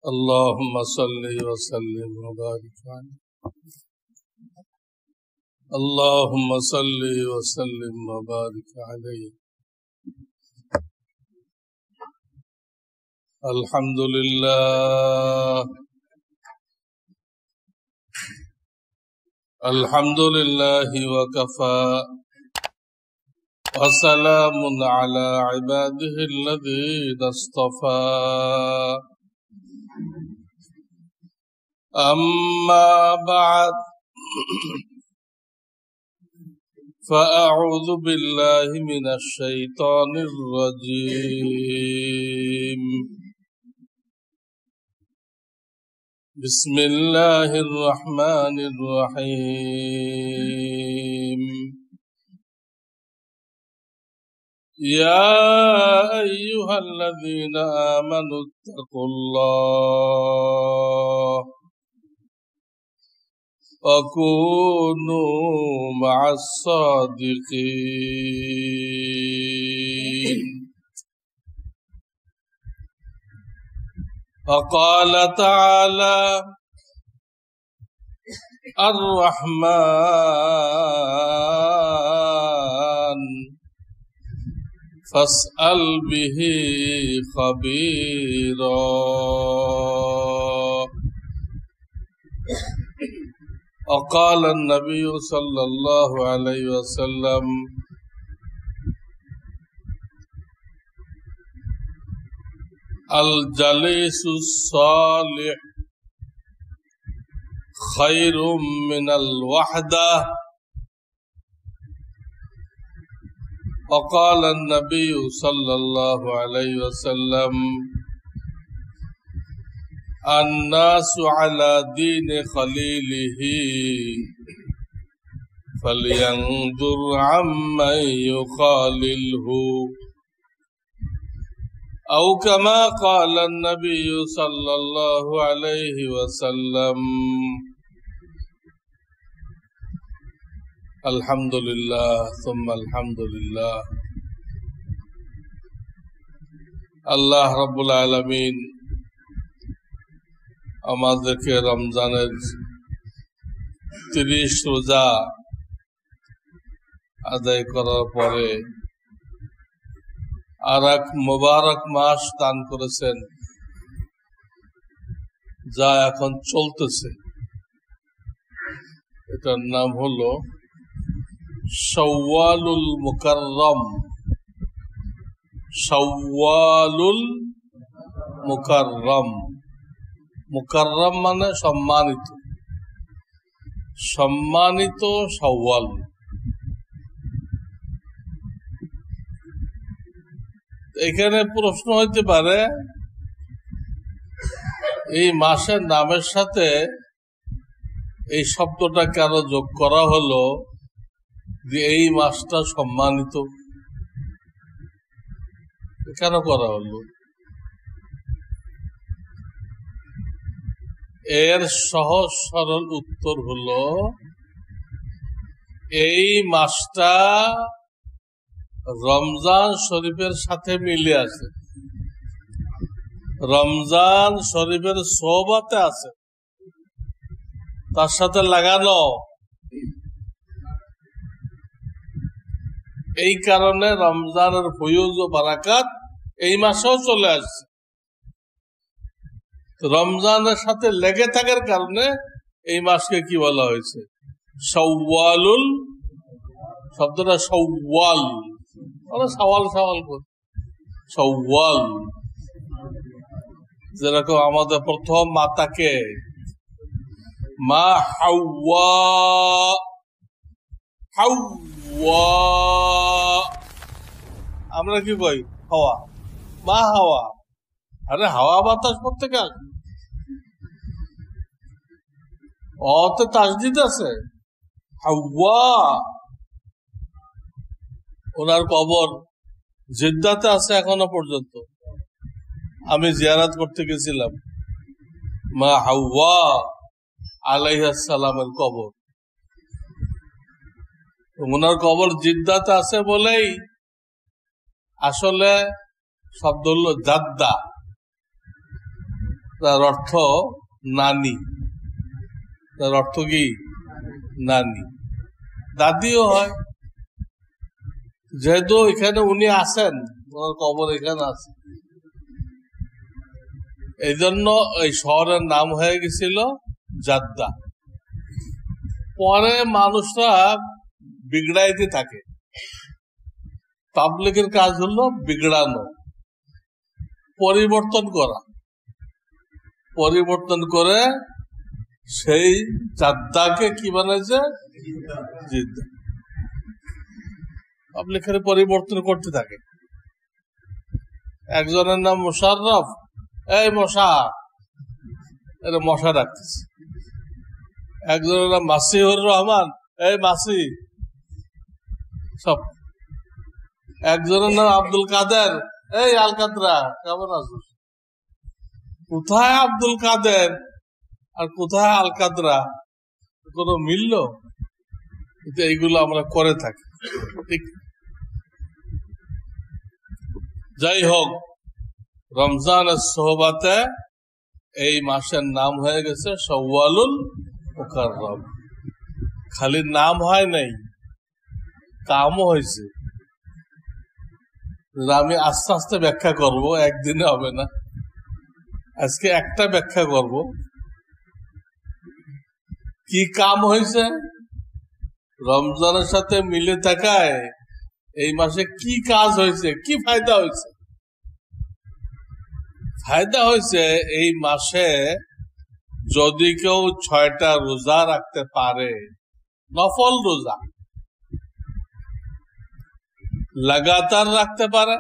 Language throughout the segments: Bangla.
اللهم صل وسلم وبارك عليه اللهم صل وسلم وبارك عليه الحمد لله وكفى وسلام على عباده الذين اصطفى أما بعد فأعوذ بالله من الشيطان الرجيم بسم الله الرحمن الرحيم يا أيها الذين آمنوا اتقوا الله وكونوا مع الصادقين وقال تعالى الرحمن فاسأل به خبيرا وقال النبي صلى الله عليه وسلم الجليس الصالح خير من الوحدة وقال النبي صلى الله عليه وسلم الناس على دين خليله فلينظر عمن يخالله أو كما قال النبي صلى الله عليه وسلم الحمد لله ثم الحمد لله আল্লাহ রাব্বুল আলামিন আমাদেরকে রমজানের 30 রোজা আদায় করার পরে আর এক মুবারক মাস দান করেছেন যা এখন চলতেছে। এটার নাম হলো শাওয়ালুল মুকাররম। শাওয়ালুল মুকাররম, মুকাররম মানে সম্মানিত, সম্মানিত শাওয়াল। এখানে প্রশ্ন হইতে পারে এই মাসের নামের সাথে এই শব্দটা কেন যোগ করা হলো যে এই মাসটা সম্মানিত, কেন করা হলো? এর সহজ সরল উত্তর হলো এই মাসটা রমজান শরীফের সাথে মিলে আছে, রমজান শরীফের সোহবতে আছে, তার সাথে লাগানো। এই কারণে রমজানের ফয়ুজ ও বারাকাত এই মাসেও চলে আসছে। রমজানের সাথে লেগে থাকার কারণে এই মাসকে কি বলা হয়েছে? শাওয়ালুল। শব্দটা শাওয়াল, সওয়াল সওয়াল শাওয়াল। যেরকম আমাদের প্রথম মাতাকে মা হাওয়া, হাওয়া আমরা কি কই? হাওয়া, মা হাওয়া। আরে হাওয়া বাতাস প্রত্যেক অতে তাসদিদ আছে। হাওয়া ওনার কবর জিদ্দাতে আছে এখনো পর্যন্ত। আমি জিয়ারত করতে গেছিলাম মা হাওয়া আলাইহিস সালামের কবর। ওনার কবর জিদ্দাতে আছে বলেই আসলে শব্দ হলো জাদ্দা। তার অর্থ নানি। তার অর্থ কি? নানি, দাদিও হয়। যেহেতু এখানে উনি আছেন, ওনার কবর এখানে আছে, এই জন্য এই শহরের নাম হয়ে গেছিল জাদ্দা। পরে মানুষরা বিগড়াইতে থাকে। পাবলিকের কাজ হলো বিগড়ানো, পরিবর্তন করা। পরিবর্তন করে সেই জাদ্দাকে কি বানাইছে? জিদ্দা। পাবলিকের পরিবর্তন করতে থাকে। একজনের নাম মুশাররফ, এই মশা, এটা মশা ডাকতেছে। একজনের নাম মাসিহুর রহমান, এই মাসি সব। একজনের নাম আব্দুল কাদের, এই আলকাতরা, কেমন আছো? কোথায় আব্দুল কাদের আর কোথায় আলকাতরা, কোনো মিলল? কিন্তু এইগুলো আমরা করে থাকি। ঠিক, যাই হোক, রমজানের সোহবাতে এই মাসের নাম হয়ে গেছে শাওয়ালুল মুকাররম। খালি নাম হয় নাই, কামও হয়েছে। আমি আস্তে আস্তে ব্যাখ্যা করব, একদিনে হবে না। আজকে একটা ব্যাখ্যা করব। কি কাম হয়েছে? রমজানের সাথে মিলে থাকায় এই মাসে কি কাজ হয়েছে, কি ফায়দা হয়েছে? ফায়দা হয়েছে এই মাসে যদি কেউ 6টা রোজা রাখতে পারে, নফল রোজা লাগাতার রাখতে পারে,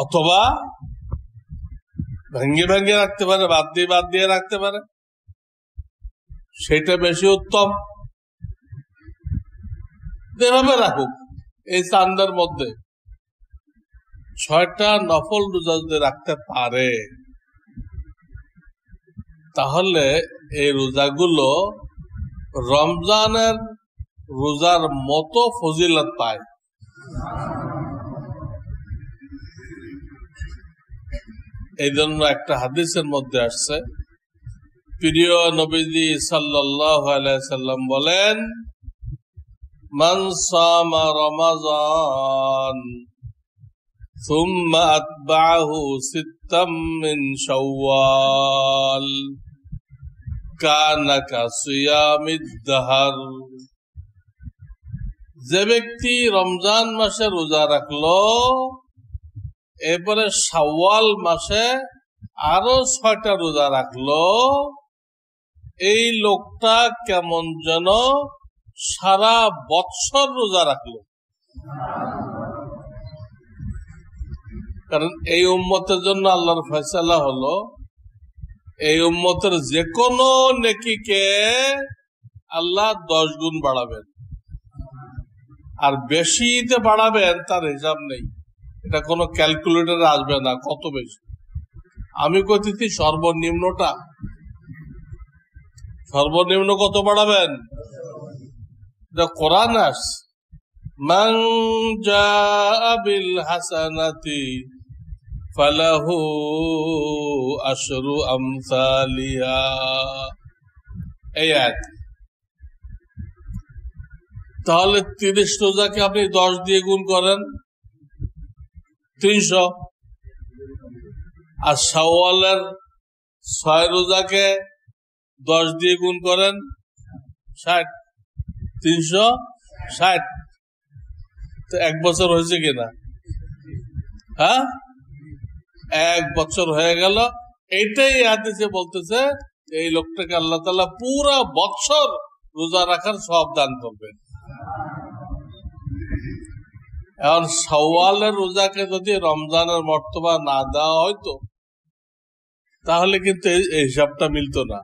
অথবা ভেঙ্গে ভেঙ্গে রাখতে পারে, বাদ দিয়ে রাখতে পারে, সেটা বেশি উত্তম। যেভাবে রাখুক, এই চান্দার মধ্যে 6টা নফল রোজা যদি রাখতে পারে, তাহলে এই রোজাগুলো রমজানের রোজার মতো ফজিলত পায়। এই জন্য একটা হাদিসের মধ্যে আসছে, প্রিয় নবীজি সাল্লাল্লাহু আলাইহি সাল্লাম বলেন, মান সামা রমাযান সুম্মা আতবা'হু সিত্তাম মিন শাওয়াল কানা কাসিয়ামিদ দাহর। যে ব্যক্তি রমজান মাসে রোজা রাখলো, এরপরে শাওয়াল মাসে আরো 6টা রোজা রাখলো, এই লোকটা কেমন যেন সারা বৎসর রোজা রাখলো। কারণ এই উম্মতের জন্য আল্লাহর ফয়সালা হলো, এই উম্মতের যে কোনো নেকিকে আল্লাহ 10 গুণ বাড়াবেন, আর বেশিতে বাড়াবেন তার হিসাব নেই। এটা কোনো ক্যালকুলেটরে আসবে না কত বেশি। আমি কইতেছি সর্বনিম্নটা। সর্বনিম্ন কত বাড়াবেন? এটা কোরআন আসছে, মান জাআ বিল হাসানাতি ফালাহু আশরু আমসালিহা। এই আয়াত। তাহলে 30 রোজাকে আপনি 10 দিয়ে গুণ করেন, 300। আর শাওয়ালের 6 রোজাকে 10 দিয়ে গুণ করেন 60, 360। তো 1 বছর হয়েছে কিনা? হ্যাঁ, 1 বছর হয়ে গেল। এইটাই হাদিসে বলতেছে, এই লোকটাকে আল্লাহ তাআলা পুরা বছর রোজা রাখার সওয়াব দান করবেন। এখন শাওয়ালের রোজাকে যদি রমজানের মর্তবা না দেওয়া হয়তো, তাহলে কিন্তু এই হিসাবটা মিলতো না।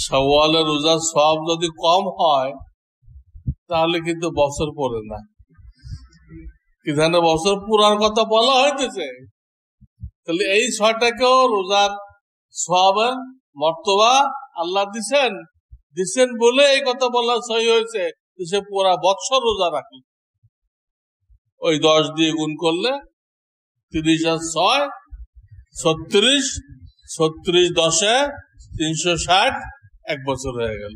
শাওয়ালের রোজার সওয়াব যদি কম হয়, তাহলে কিন্তু বছর পড়ে না। এখানে বছর পুরার কথা বলা হইতেছে, তাহলে এই 6টাকেও রোজার সওয়াবের মর্তবা আল্লাহ দিচ্ছেন বলে এই কথা বলা সহি হয়েছে, সে পুরা বছর রোজা রাখে। ওই 10 দিয়ে গুণ করলে 30 আর 6 36 10-এ 360, 1 বছর হয়ে গেল।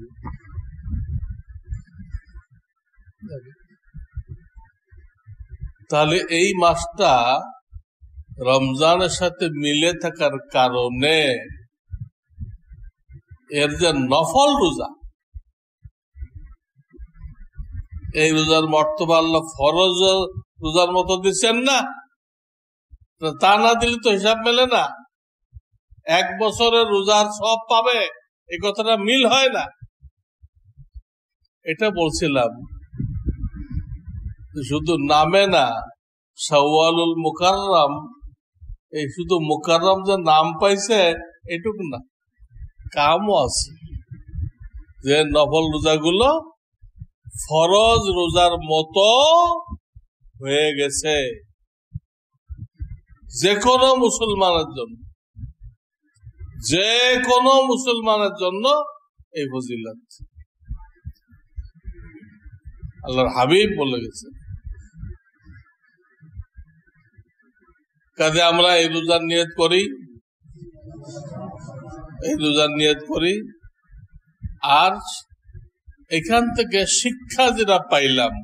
তাহলে এই মাসটা রমজানের সাথে মিলে থাকার কারণে এর যে নফল রোজা, এই রোজার মর্তবা আল্লাহ ফরজ রোজার মতো দিচ্ছেন না, তা না দিলে তো হিসাব মেলে না। 1 বছরের রোজার সব পাবে, এই কথাটা মিল হয় না। এটা বলছিলাম, শুধু নামে না, শাওয়ালুল মুকাররম, এই শুধু মুকাররম যে নাম পাইছে এটুকু না, কামও আছে। যে নফল রোজাগুলো ফরজ রোজার মতো হয়ে গেছে যে কোনো মুসলমানের জন্য, যে কোনো মুসলমানের জন্য এই ফজিলত আল্লাহর হাবিব বলে গেছে। কাজে আমরা এই রোজার নিয়ত করি, এই রোজার নিয়ত করি। আর এখান থেকে শিক্ষা যেটা পাইলাম,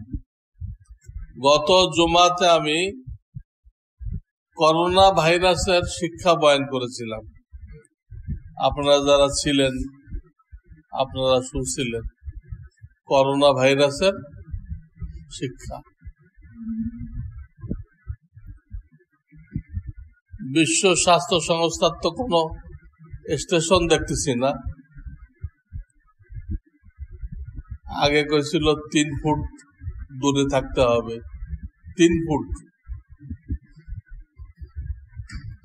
গত জুমাতে আমি করোনা ভাইরাসের শিক্ষা বয়ান করেছিলাম। আপনারা যারা ছিলেন আপনারা শুনছিলেন করোনা ভাইরাসের শিক্ষা। বিশ্ব স্বাস্থ্য সংস্থার তো কোনো স্টেশন দেখতেছি না। আগে কইছিল 3 ফুট দূরে থাকতে হবে, 3 ফুট।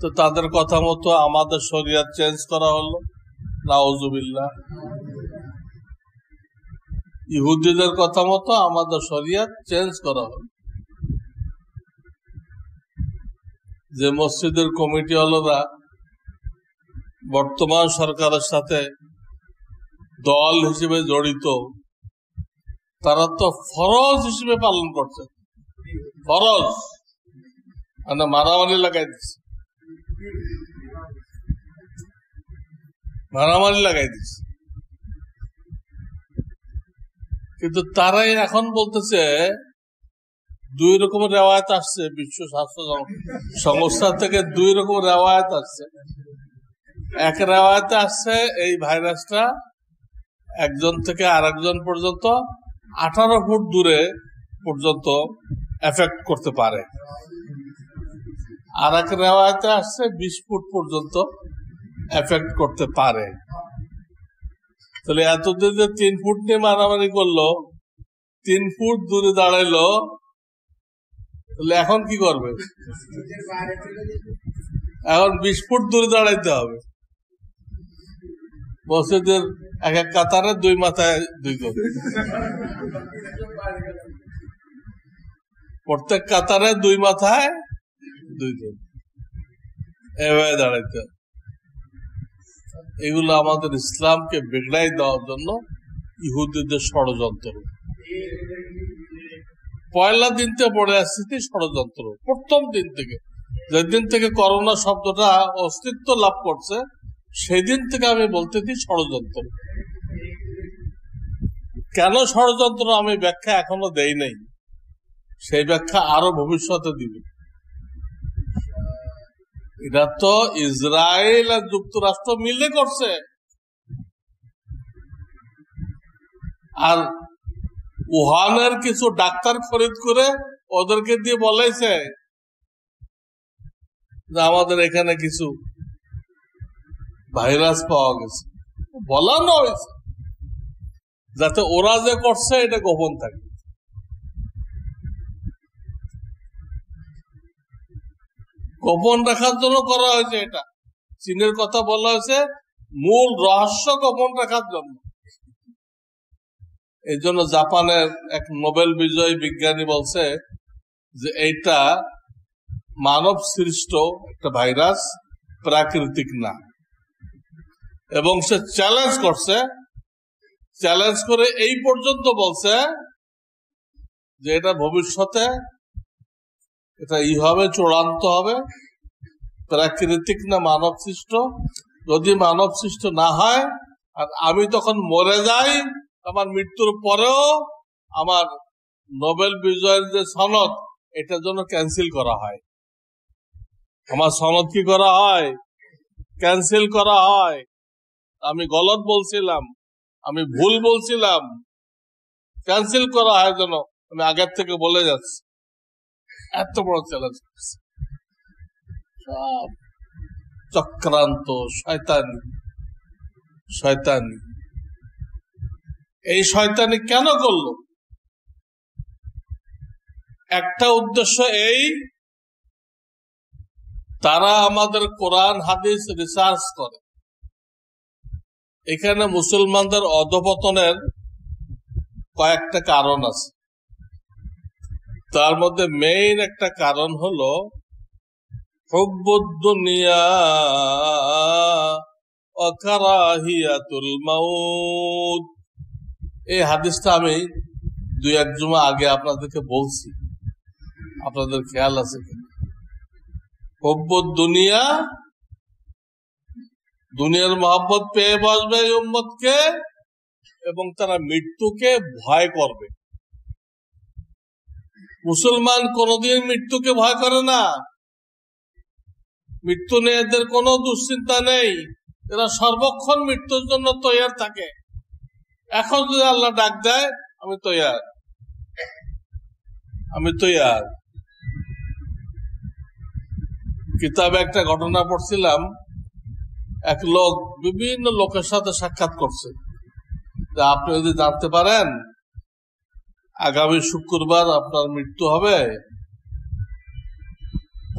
তো তাদের কথা মতো আমাদের শরিয়ত চেঞ্জ করা হলো, নাউজুবিল্লাহ। ইহুদিদের কথা মতো আমাদের শরিয়ত চেঞ্জ করা হলো। যে মসজিদের কমিটি হলরা বর্তমান সরকারের সাথে দল হিসেবে জড়িত, তারা তো ফরজ হিসেবে পালন করছে। ফরজ মানে মারামারি লাগাই দিচ্ছে, মারামারি লাগাই দিচ্ছে। কিন্তু তারাই এখন বলতেছে 2 রকমের রেওয়ায়ত আসছে, বিশ্ব স্বাস্থ্য সংস্থা থেকে 2 রকম রেওয়ায়ত আসছে। এক রেওয়ায়তে আসছে এই ভাইরাসটা একজন থেকে আরেকজন পর্যন্ত 18 ফুট দূরে পর্যন্ত এফেক্ট করতে পারে। আর এক রেওয়ায়তে আসছে 20 ফুট পর্যন্ত এফেক্ট করতে পারে। তাহলে এতদিন যে 3 ফুট নিয়ে মারামারি করলো, 3 ফুট দূরে দাঁড়াইলো, তাহলে এখন কি করবে? এখন 20 ফুট দূরে দাঁড়াইতে হবে। মসজিদের এক এক কাতারে 2 মাথায় 2 জন, প্রত্যেক কাতারে 2 মাথায় 2 জন এভাবে দাঁড়াইতে হবে। এগুলো আমাদের ইসলামকে বিগড়াই দেওয়ার জন্য ইহুদিদের ষড়যন্ত্র। পয়লা দিন থেকে পড়ে আসছে ষড়যন্ত্র, প্রথম দিন থেকে। যেদিন থেকে করোনা শব্দটা অস্তিত্ব লাভ করছে সেদিন থেকে আমি বলতেছি ষড়যন্ত্র। কেন ষড়যন্ত্র আমি ব্যাখ্যা এখনো দেই নাই, সেই ব্যাখ্যা আরো ভবিষ্যতে দিবে। এটা তো ইসরায়েল আর যুক্তরাষ্ট্র মিলে করছে, আর উহানের কিছু ডাক্তার খরিদ করে ওদেরকে দিয়ে বলাইছে যে আমাদের এখানে কিছু ভাইরাস পাওয়া গেছে। বলানো হয়েছে যাতে ওরা যে করছে এটা গোপন থাকে। গোপন রাখার জন্য করা হয়েছে। এটা চীনের কথা বলা হয়েছে, মূল রহস্য গোপন রাখার জন্য। এই জন্য জাপানের এক নোবেল বিজয়ী বিজ্ঞানী বলছে যে এইটা মানব সৃষ্ট একটা ভাইরাস, প্রাকৃতিক না। এবং সে চ্যালেঞ্জ করছে, চ্যালেঞ্জ করে এই পর্যন্ত বলছে যে এটা ভবিষ্যতে এটা হবে, চূড়ান্ত হবে, প্রাকৃতিক না মানব সৃষ্ট? যদি মানব সৃষ্ট না হয় আর আমি তখন মরে যাই, আমার মৃত্যুর পরেও আমার নোবেল বিজয়ের যে সনদ, এটার জন্য ক্যান্সেল করা হয়। আমার সনদ কি করা হয়? ক্যান্সেল করা হয়। আমি গলত বলছিলাম, আমি ভুল বলছিলাম, ক্যান্সেল করা হয় যেন আমি আগের থেকে বলে যাচ্ছি। এত বড় চ্যালেঞ্জ, সব চক্রান্ত, শয়তানি। শয়তানি এই শয়তানি কেন করলো? একটা উদ্দেশ্য এই, তারা আমাদের কোরআন হাদিস রিসার্চ করে। এখানে মুসলমানদের অধঃপতনের কয়েকটা কারণ আছে। তার মধ্যে মেইন একটা কারণ হলো হুব্বুদ দুনিয়া ওয়া কারাহিয়াতুল মাউত। এই হাদিসটা আমি 2-1 জুমা আগে আপনাদেরকে বলছি, আপনাদের খেয়াল আছে কিনা? হুব্বুদ দুনিয়া, দুনিয়ার মহব্বত পেয়ে বসবে এই উম্মতকে, এবং তারা মৃত্যুকে ভয় করবে। মুসলমান কোনদিন মৃত্যুকে ভয় করে না। মৃত্যু নিয়ে এদের কোনো দুশ্চিন্তা নেই। এরা সর্বক্ষণ মৃত্যুর জন্য তৈয়ার থাকে। এখন যদি আল্লাহ ডাক দেয়, আমি তৈয়ার, আমি তৈয়ার। কিতাবে একটা ঘটনা পড়ছিলাম, এক লোক বিভিন্ন লোকের সাথে সাক্ষাৎ করছে যে আপনি যদি জানতে পারেন আগামী শুক্রবার আপনার মৃত্যু হবে,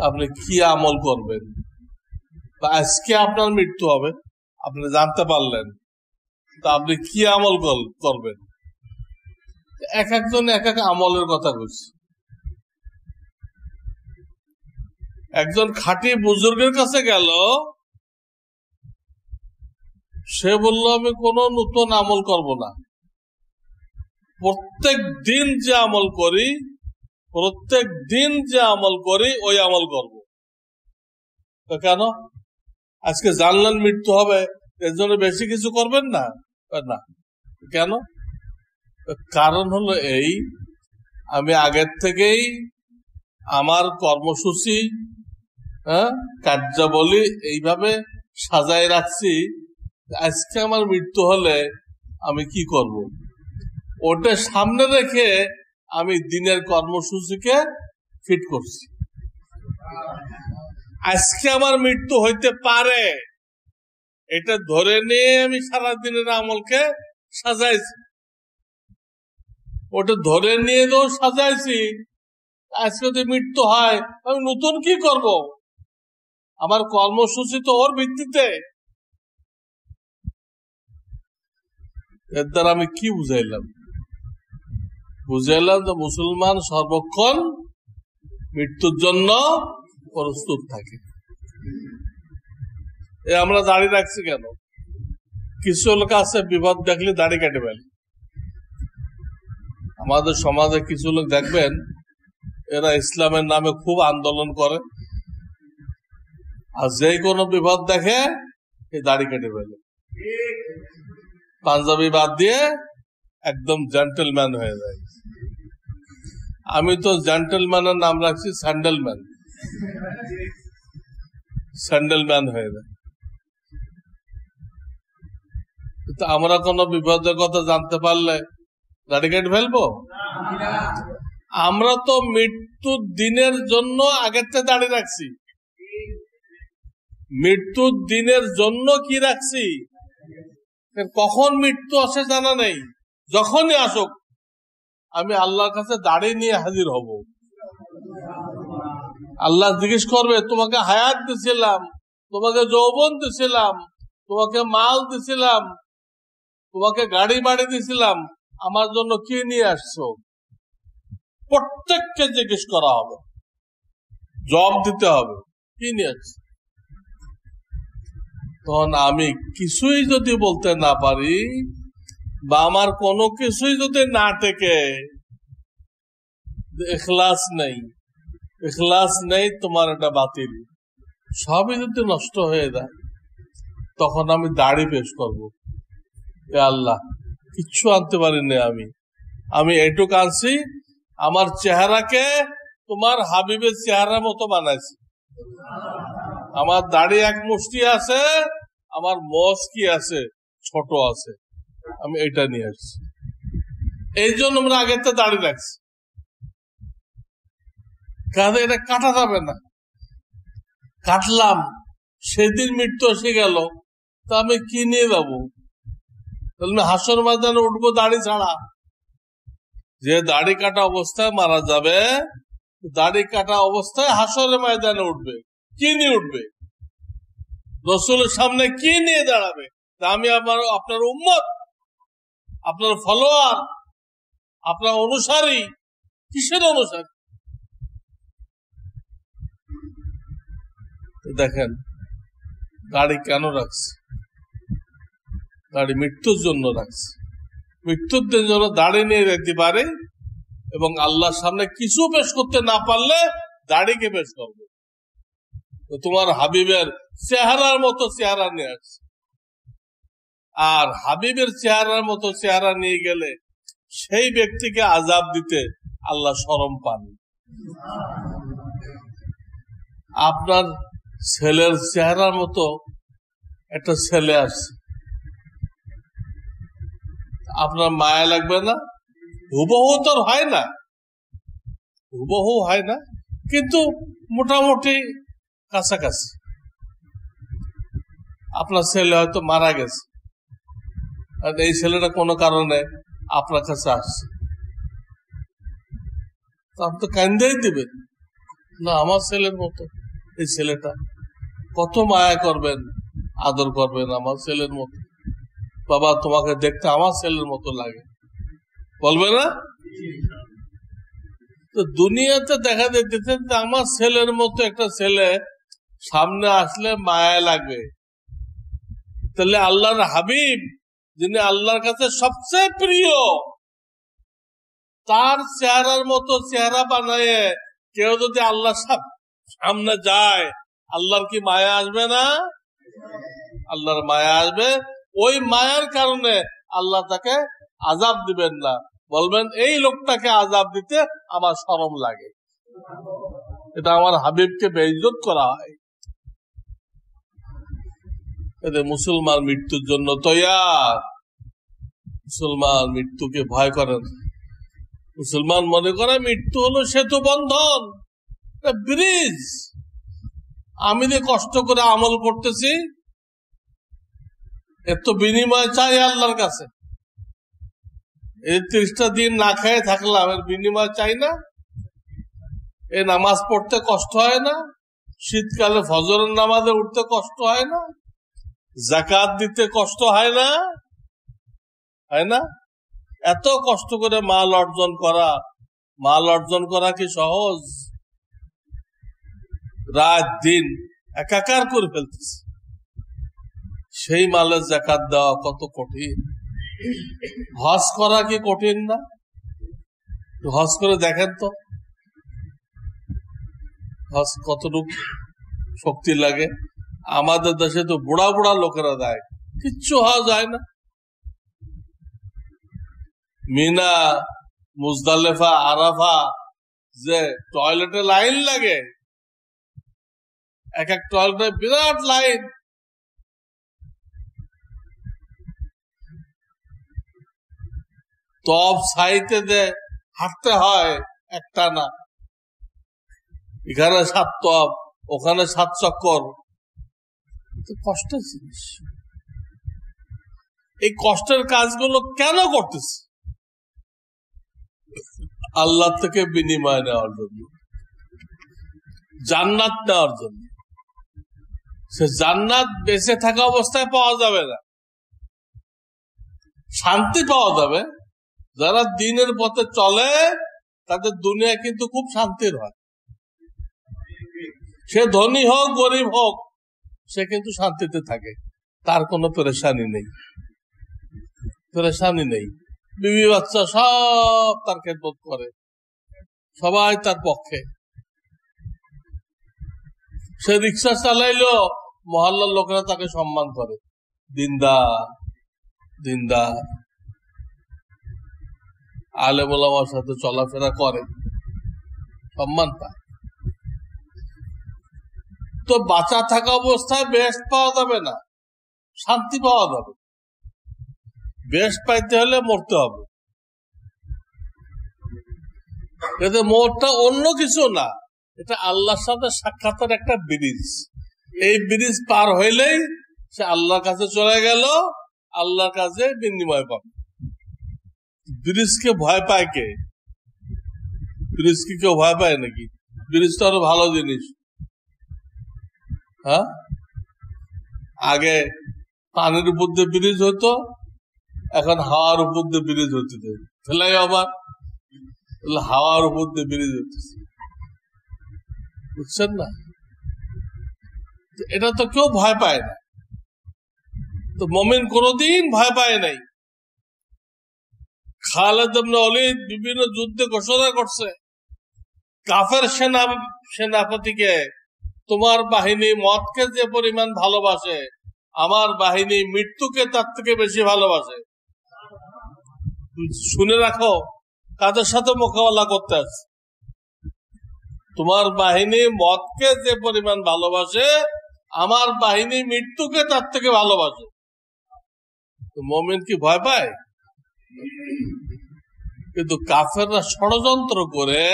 আপনি কি আমল করবেন? বা আজকে আপনার মৃত্যু হবে, আপনি জানতে পারলেন, তা আপনি কি আমল করবেন? এক একজন এক এক আমলের কথা বলছে। একজন খাঁটি বুজুর্গের কাছে গেল, সে বলল আমি কোন নতুন আমল করব না, প্রত্যেক দিন যে আমল করি, প্রত্যেক দিন যে আমল করি ওই আমল করব। তো কেন? আজকে জানলেন মৃত্যু হবে, এর জন্য বেশি কিছু করবেন না? না। কেন? কারণ হলো এই, আমি আগের থেকেই আমার কর্মসূচি, কার্যাবলী এইভাবে সাজায় রাখছি, আজকে আমার মৃত্যু হলে আমি কি করব, ওটা সামনে রেখে আমি দিনের কর্মসূচিকে ফিট করছি। আজকে আমার মৃত্যু হইতে পারে, এটা ধরে নিয়ে আমি সারা দিনের আমলকে সাজাইছি। ওটা ধরে নিয়ে তো সাজাইছি, আজকে যদি মৃত্যু হয় আমি নতুন কি করব? আমার কর্মসূচি তো ওর ভিত্তিতে। এর দ্বারা আমি কি বুঝাইলাম? বুঝাইলাম যে মুসলমান সর্বক্ষণ মৃত্যুর জন্য প্রস্তুত থাকে। আমরা দাড়ি রাখছি কেন? কিছু লোক আছে বিপদ দেখলে দাড়ি কেটে ফেলে। আমাদের সমাজে কিছু লোক দেখবেন, এরা ইসলামের নামে খুব আন্দোলন করে, আর যে কোনো বিপদ দেখে এই দাড়ি কেটে ফেলে, পাঞ্জাবি বাদ দিয়ে একদম জেন্টলম্যান হয়ে যায়। আমি তো জেন্টলম্যানের নাম রাখছি স্যান্ডেলম্যান, স্যান্ডেলম্যান হয়ে যায়। তো আমরা কোনো বিপদের কথা জানতে পারলে দাড়ি কেটে ফেলবো? আমরা তো মৃত্যুর দিনের জন্য আগের থেকে দাড়ি রাখছি। মৃত্যুর দিনের জন্য কি রাখছি? কখন মৃত্যু আসে জানা নেই, যখনই আসুক আমি আল্লাহর কাছে দাড়ি নিয়ে হাজির হব। আল্লাহ জিজ্ঞেস করবে, তোমাকে হায়াত দিছিলাম, তোমাকে যৌবন দিছিলাম, তোমাকে মাল দিছিলাম, তোমাকে গাড়ি বাড়ি দিছিলাম, আমার জন্য কি নিয়ে আসছো? প্রত্যেককে জিজ্ঞেস করা হবে, জবাব দিতে হবে কি নিয়ে আসছো। তখন আমি কিছুই যদি বলতে না পারি, বা আমার কোনো কিছুই যদি না টেকে, ইখলাস নেই, ইখলাস নেই, তোমার এটা বাতিল। সবই যদি নষ্ট হয়ে যায়, তখন আমি দাড়ি পেশ করব, এ আল্লাহ কিচ্ছু আনতে পারিনি, আমি এইটুক আনছি, আমার চেহারাকে তোমার হাবিবের চেহারার মতো বানাইছি। আমার দাড়ি এক মুষ্টি আছে, আমার মোষ কি আছে, ছোট আছে, আমি এটা নিয়ে আসছি। এই জন্য আমরা আগে তো দাড়ি রাখছি, কাজে এটা কাটা যাবে না। কাটলাম, সেদিন মৃত্যু এসে গেল, তা আমি কি নিয়ে যাবো? তাহলে হাসর ময়দানে উঠবো দাড়ি ছাড়া। যে দাড়ি কাটা অবস্থায় মারা যাবে, দাড়ি কাটা অবস্থায় হাসরের ময়দানে উঠবে, কি নিয়ে উঠবে? রসুলের সামনে কি নিয়ে দাঁড়াবে? আমি আপনার উম্মত, আপনার ফলোয়ার, আপনার অনুসারী। কিসের অনুসারী? দেখেন দাড়ি কেন রাখছে? দাড়ি মৃত্যুর জন্য রাখছে। মৃত্যুর জন্য দাড়ি নিয়ে যেতে পারে, এবং আল্লাহর সামনে কিছু পেশ করতে না পারলে দাড়িকে পেশ করবে। তো তোমার হাবিবের চেহারার মতো চেহারা নিয়ে আসছে, আর হাবিবের চেহারার মতো চেহারা নিয়ে গেলে সেই ব্যক্তিকে আযাব দিতে আল্লাহ শরম পান। আপনার ছেলের চেহারার মতো একটা ছেলে আসছে, আপনার মায়া লাগবে না? হুবহু তো হয় না, হুবহু হয় না, কিন্তু মোটামুটি কাছাকাছি। আপনার ছেলে হয়তো মারা গেছে, আর এই ছেলেটা কোনো কারণে আপনার কাছে আসছে, আপনি তো কান্দেই দিবেন না, আমার ছেলের মতো এই ছেলেটা, কত মায়া করবেন, আদর করবেন, আমার ছেলের মতো। বাবা তোমাকে দেখতে আমার ছেলের মতো লাগে, বলবে না? তো দুনিয়াতে দেখা যেতেছে আমার ছেলের মতো একটা ছেলে সামনে আসলে মায়া লাগবে। তাহলে আল্লাহর হাবিব, যিনি আল্লাহর কাছে সবচেয়ে প্রিয়, তার চেহারার মতো চেহারা বানায় কেউ যদি আল্লাহর সামনে যায়, আল্লাহর কি মায়া আসবে না? আল্লাহর মায়া আসবে। ওই মায়ার কারণে আল্লাহ তাকে আযাব দিবেন না, বলবেন এই লোকটাকে আযাব দিতে আমার শরম লাগে, এটা আমার হাবিবকে বেইজ্জত করা হয়। এতে মুসলমান মৃত্যুর জন্য তৈয়ার, মুসলমান মৃত্যুকে ভয় করেন। মুসলমান মনে করে মৃত্যু হলো সেতু বন্ধন, ব্রিজ। আমি যে কষ্ট করে আমল করতেছি, এর তো বিনিময় চাই আল্লাহর কাছে। এই 30টা দিন না খেয়ে থাকলাম, এর বিনিময় চাই না? এই নামাজ পড়তে কষ্ট হয় না? শীতকালে ফজরের নামাজে উঠতে কষ্ট হয় না? যাকাত দিতে কষ্ট হয় না? হয় না? এত কষ্ট করে মাল অর্জন করা কি সহজ? রাত দিন একাকার করে ফেলতেছে, সেই মালের যাকাত দেওয়া কত কঠিন। হজ করা কি কঠিন না? হজ করে দেখেন তো, হজ কতটুকু শক্তি লাগে। আমাদের দেশে তো বুড়া বুড়া লোকেরা দেয়, কিচ্ছু হওয়া যায় না। মিনা, মুজদালেফা, আরাফা যে টয়লেটে লাইন লাগে, এক এক টয়লেটে বিরাট লাইন। তব সাইতে যে হাঁটতে হয় একটা না, এখানে 7 তব, ওখানে 7 চক্কর, কষ্টের জিনিস। এই কষ্টের কাজগুলো কেন করতেছে? আল্লাহ থেকে বিনিময় নেওয়ার জন্য, জান্নাত নেওয়ার জন্য। সে জান্নাত বেঁচে থাকা অবস্থায় পাওয়া যাবে না, শান্তি পাওয়া যাবে। যারা দ্বীনের পথে চলে তাদের দুনিয়া কিন্তু খুব শান্তির হয়। সে ধনী হোক গরিব হোক, সে কিন্তু শান্তিতে থাকে, তার কোনো পেরেশানি নেই। বিবি বাচ্চা সব তার খেদমত করে, সবাই তার পক্ষে, সে রিক্সা চালাইলেও মহল্লার লোকেরা তাকে সম্মান করে, দিনদার দিনদার, আলেম ওলামার সাথে চলাফেরা করে, সম্মান পায়। তো বাঁচা থাকা অবস্থায় বেহেশত পাওয়া যাবে না, শান্তি পাওয়া যাবে। বেহেশত পাইতে হলে মরতে হবে। কিন্তু মরটা অন্য কিছু না, এটা আল্লাহর সাথে সাক্ষাতের একটা ব্রিজ। এই ব্রিজ পার হইলেই সে আল্লাহর কাছে চলে গেল, আল্লাহর কাছে বিনিময় পাবে। ব্রিজকে ভয় পায় কে? ব্রিজকে কেউ ভয় পায় নাকি? ব্রিজ তো আরো ভালো জিনিস। হ্যাঁ, আগে পানির উপর দিয়ে ব্রিজ হতো, এখন হাওয়ার উপর দিয়ে ব্রিজ হচ্ছে। ফেলাই আবার হাওয়ার উপর দিয়ে ব্রিজ হচ্ছে, বুঝছেন না? এটা তো কেউ ভয় পায় না। তো মুমিন কোনদিন ভয় পায় নাই। খালিদ ইবনে ওয়ালিদ বিভিন্ন যুদ্ধে ঘোষণা করছে কাফের সেনাপতিকে, তোমার বাহিনী মদকে যে পরিমাণ ভালোবাসে, আমার বাহিনী মৃত্যুকে তার থেকে বেশি ভালোবাসে। শুনে রাখো কাদের সাথে মোকাবেলা করতে আছে। তোমার বাহিনী মদকে যে পরিমাণ ভালোবাসে, আমার বাহিনী মৃত্যুকে তার থেকে ভালোবাসে। তো মুমিন কি ভয় পায়? কিন্তু কাফেররা ষড়যন্ত্র করে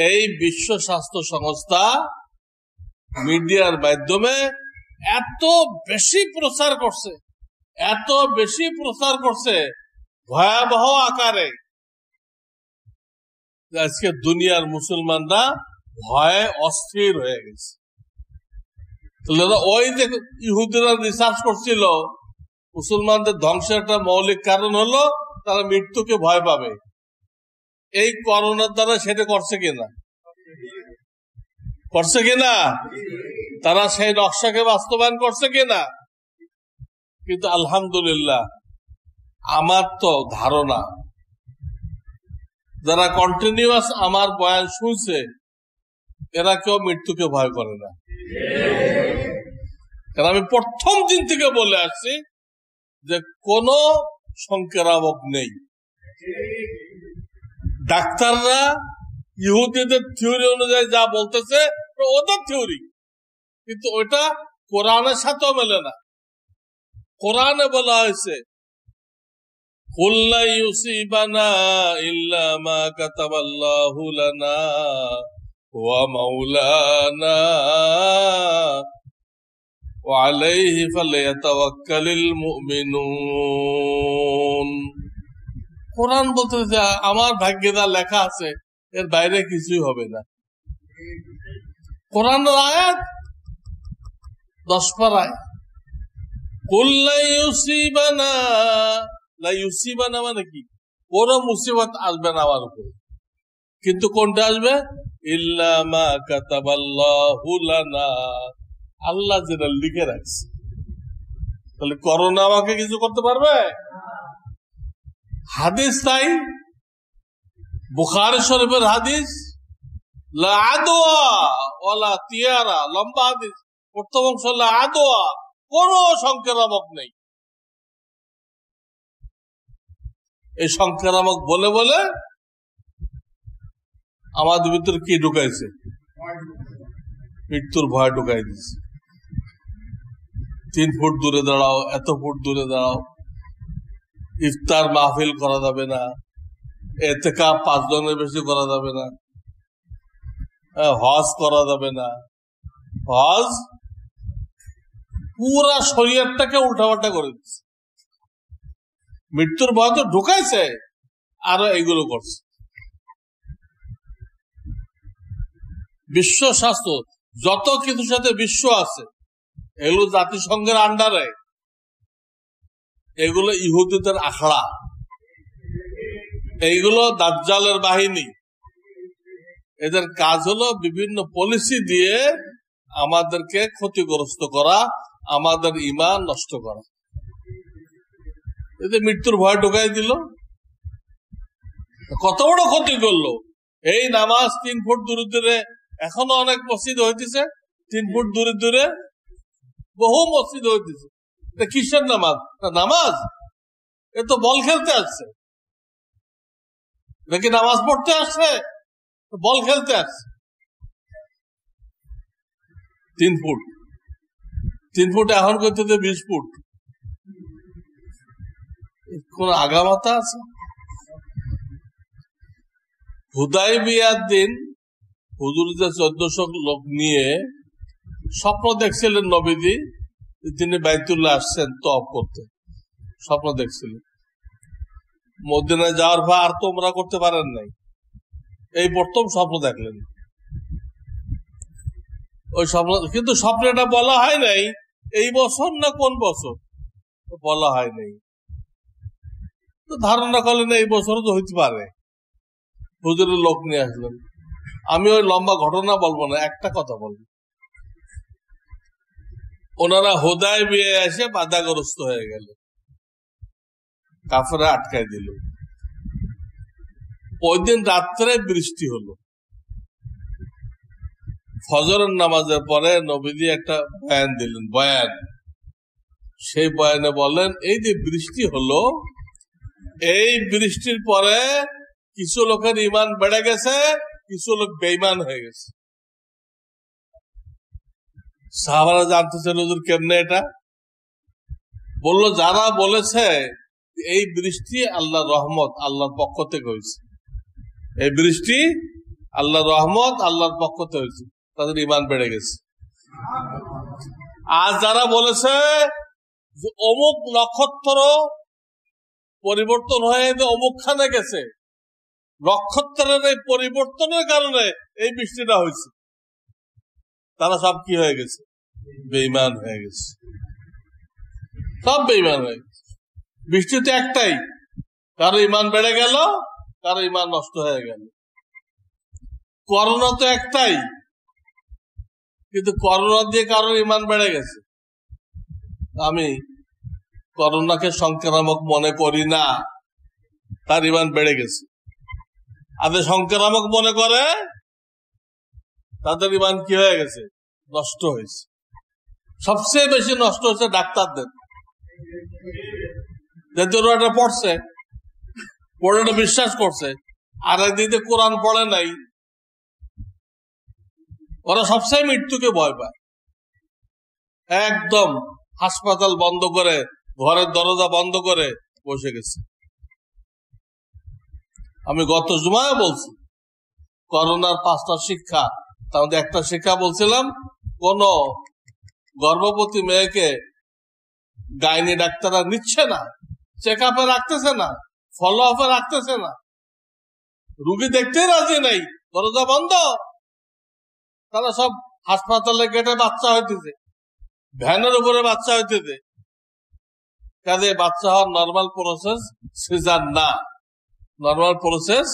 এই বিশ্ব স্বাস্থ্য সংস্থা মিডিয়ার মাধ্যমে এত বেশি প্রচার করছে, এত বেশি প্রচার করছে ভয়াবহ আকারে, আজকে দুনিয়ার মুসলমানরা ভয়ে অস্থির হয়ে গেছে। ওই যে ইহুদিরা রিসার্চ করছিল মুসলমানদের ধ্বংসের একটা মৌলিক কারণ হলো তারা মৃত্যুকে ভয় পাবে। এই করোনার দ্বারা সেটা করছে কিনা? করছে কিনা? তারা সেই নকশাকে বাস্তবায়ন করছে কিনা? কিন্তু আলহামদুলিল্লাহ আমার তো ধারণা যারা কন্টিনিউয়াস আমার বয়ান শুনছে এরা কেউ মৃত্যুকে ভয় করে না। কারণ আমি প্রথম দিন থেকে বলে আসছি যে কোন সংক্রামক নেই। ডাক্তাররা ইহুদিদের থিওরি অনুযায়ী যা বলতেছে ওদের থিওরি, কিন্তু ওইটা কোরআনের সাথেও মেলে না। কোরআনে বলা হয়েছে কুল লা ইউসিবানা ইল্লা মা কাতাবাল্লাহু লানা ওয়া মাওলানা ওয়া আলাইহি ফালইয়াতাওয়াক্কালিল মুমিনুন। কোরআন বলতেছে আমার ভাগ্যে যা লেখা আছে এর বাইরে কিছুই হবে না। কোরআনের আয়াত 10 পারায় কুল লা ইউসিবানা, লা ইউসিবানা মানে কি? কোন মুসিবত আসবে না আমার উপরে, কিন্তু কোনটা আসবে? ইল্লা মা কাতাবাল্লাহু লানা, আল্লাহ যেটা লিখে রাখছে। তাহলে করোনা আমাকে কিছু করতে পারবে? হাদিস তাই, বুখারী শরীফের হাদিস, লা আদওয়া ওয়ালা তিয়ারা, লম্বা হাদিস, প্রথম অংশ লা আদওয়া, কোন সংক্রামক নেই। এই সংক্রামক বলে বলে আমাদের ভিতরে কি ঢুকাইছে? মৃত্যুর ভয় ঢুকাই দিচ্ছে। 3 ফুট দূরে দাঁড়াও, এত ফুট দূরে দাঁড়াও, ইফতার মাহফিল করা যাবে না, এতেকাফ 5 জনের বেশি করা যাবে না, হজ করা যাবে না। হজ পুরা শরীয়তটাকে উল্টাপাল্টা করে দিচ্ছে। মৃত্যুর ভয় তো ঢুকাইছে, আরো এইগুলো করছে। বিশ্ব স্বাস্থ্য যত কিছুর সাথে বিশ্ব আছে এগুলো জাতিসংঘের আন্ডারে, এগুলো ইহুদিদের আখড়া, এইগুলো দাজ্জালের বাহিনী। এদের কাজ হলো বিভিন্ন পলিসি দিয়ে আমাদেরকে ক্ষতিগ্রস্ত করা, আমাদের ঈমান নষ্ট করা। এতে মৃত্যুর ভয় ঢুকাই দিল, কত বড় ক্ষতি করলো। এই নামাজ 3 ফুট দূরে এখনো অনেক মসজিদ হইতেছে 3 ফুট দূরে দূরে, বহু মসজিদ হইতেছে। এটা কিসের নামাজ? নামাজ এ তো বল খেলতে আসছে, নাকি নামাজ পড়তে আসছে? বল খেলতে আসছে। 3 ফুট 3 ফুট এখন করতে 20 ফুট। কোন আগামাতা আছে? হুদায়বিয়ার দিন হুজুর যে 1400 লোক নিয়ে স্বপ্ন দেখছিলেন নবীজি, তিনি বাইতুল্লাহ আসছেন তওয়াফ করতে, স্বপ্ন দেখছিলেন। মদিনায় যাওয়ার পর আর তো ওমরা করতে পারেন নাই, এই প্রথম স্বপ্ন দেখলেন। ওই স্বপ্ন, কিন্তু স্বপ্নটা বলা হয় নাই এই বছর না কোন বছর, বলা হয় নাই। তো ধারণা করলেন এই বছর তো হইতে পারে। হুজুরের লোক নিয়ে আসলেন। আমি ওই লম্বা ঘটনা বলবো না, একটা কথা বলবো। ওনারা হুদায়বিয়ায় এসে বাধাগ্রস্ত হয়ে গেল, কাফেররা আটকায় দিল। ওই দিন রাত্রে বৃষ্টি হলো। ফজরের নামাজের পরে নবীজি একটা বয়ান দিলেন, বয়ান। সেই বয়ানে বলেন, এই যে বৃষ্টি হলো, এই বৃষ্টির পরে কিছু লোকের ঈমান বেড়ে গেছে, কিছু লোক বেঈমান হয়ে গেছে। সাহাবারা জানতেছেন হুজুর কেমনে এটা? বলল, যারা বলেছে এই বৃষ্টি আল্লাহর রহমত, আল্লাহর পক্ষ থেকে হয়েছে, এই বৃষ্টি আল্লাহর রহমত, আল্লাহর পক্ষ থেকে হয়েছে, তাদের ঈমান বেড়ে গেছে। আর যারা বলেছে যে অমুক নক্ষত্র পরিবর্তন হয়ে অমুক খানে গেছে, নক্ষত্রের এই পরিবর্তনের কারণে এই বৃষ্টিটা হয়েছে, তারা সব কি হয়ে গেছে? বেঈমান হয়ে গেছে, সব বেঈমান হয়ে গেছে। বৃষ্টি তো একটাই, কারো ঈমান বেড়ে গেল, কারো ঈমান নষ্ট হয়ে গেল। করোনা তো একটাই, কিন্তু করোনা দিয়ে কারোর ঈমান বেড়ে গেছে। আমি করোনাকে সংক্রামক মনে করি না, তার ঈমান বেড়ে গেছে। আর সংক্রামক মনে করে, তাদের ঈমান কি হয়ে গেছে? নষ্ট হয়েছে। সবচেয়ে বেশি নষ্ট হয়েছে ডাক্তারদের, এটা পড়ছে, পড়ে বিশ্বাস করছে, আর একদিকে কোরআন পড়ে নাই, ওরা সবসময় মৃত্যুকে ভয় পায়। একদম হাসপাতাল বন্ধ করে, ঘরের দরজা বন্ধ করে বসে গেছে। আমি গত জুমায় বলছি করোনার 5টা শিক্ষা, তার মধ্যে একটা শিক্ষা বলছিলাম, কোন গর্ভবতী মেয়েকে গাইনি ডাক্তাররা নিচ্ছে না, চেক আপে রাখতেছে না, ফলো আপে রাখতেছে না, রুগী দেখতেই রাজি নাই, দরজা বন্ধ। তারা সব হাসপাতালে গেটে বাচ্চা হইতেছে, ভ্যানের উপরে বাচ্চা হইতেছে। কাজে বাচ্চা হওয়ার নর্মাল প্রসেস সিজার না, নর্মাল প্রসেস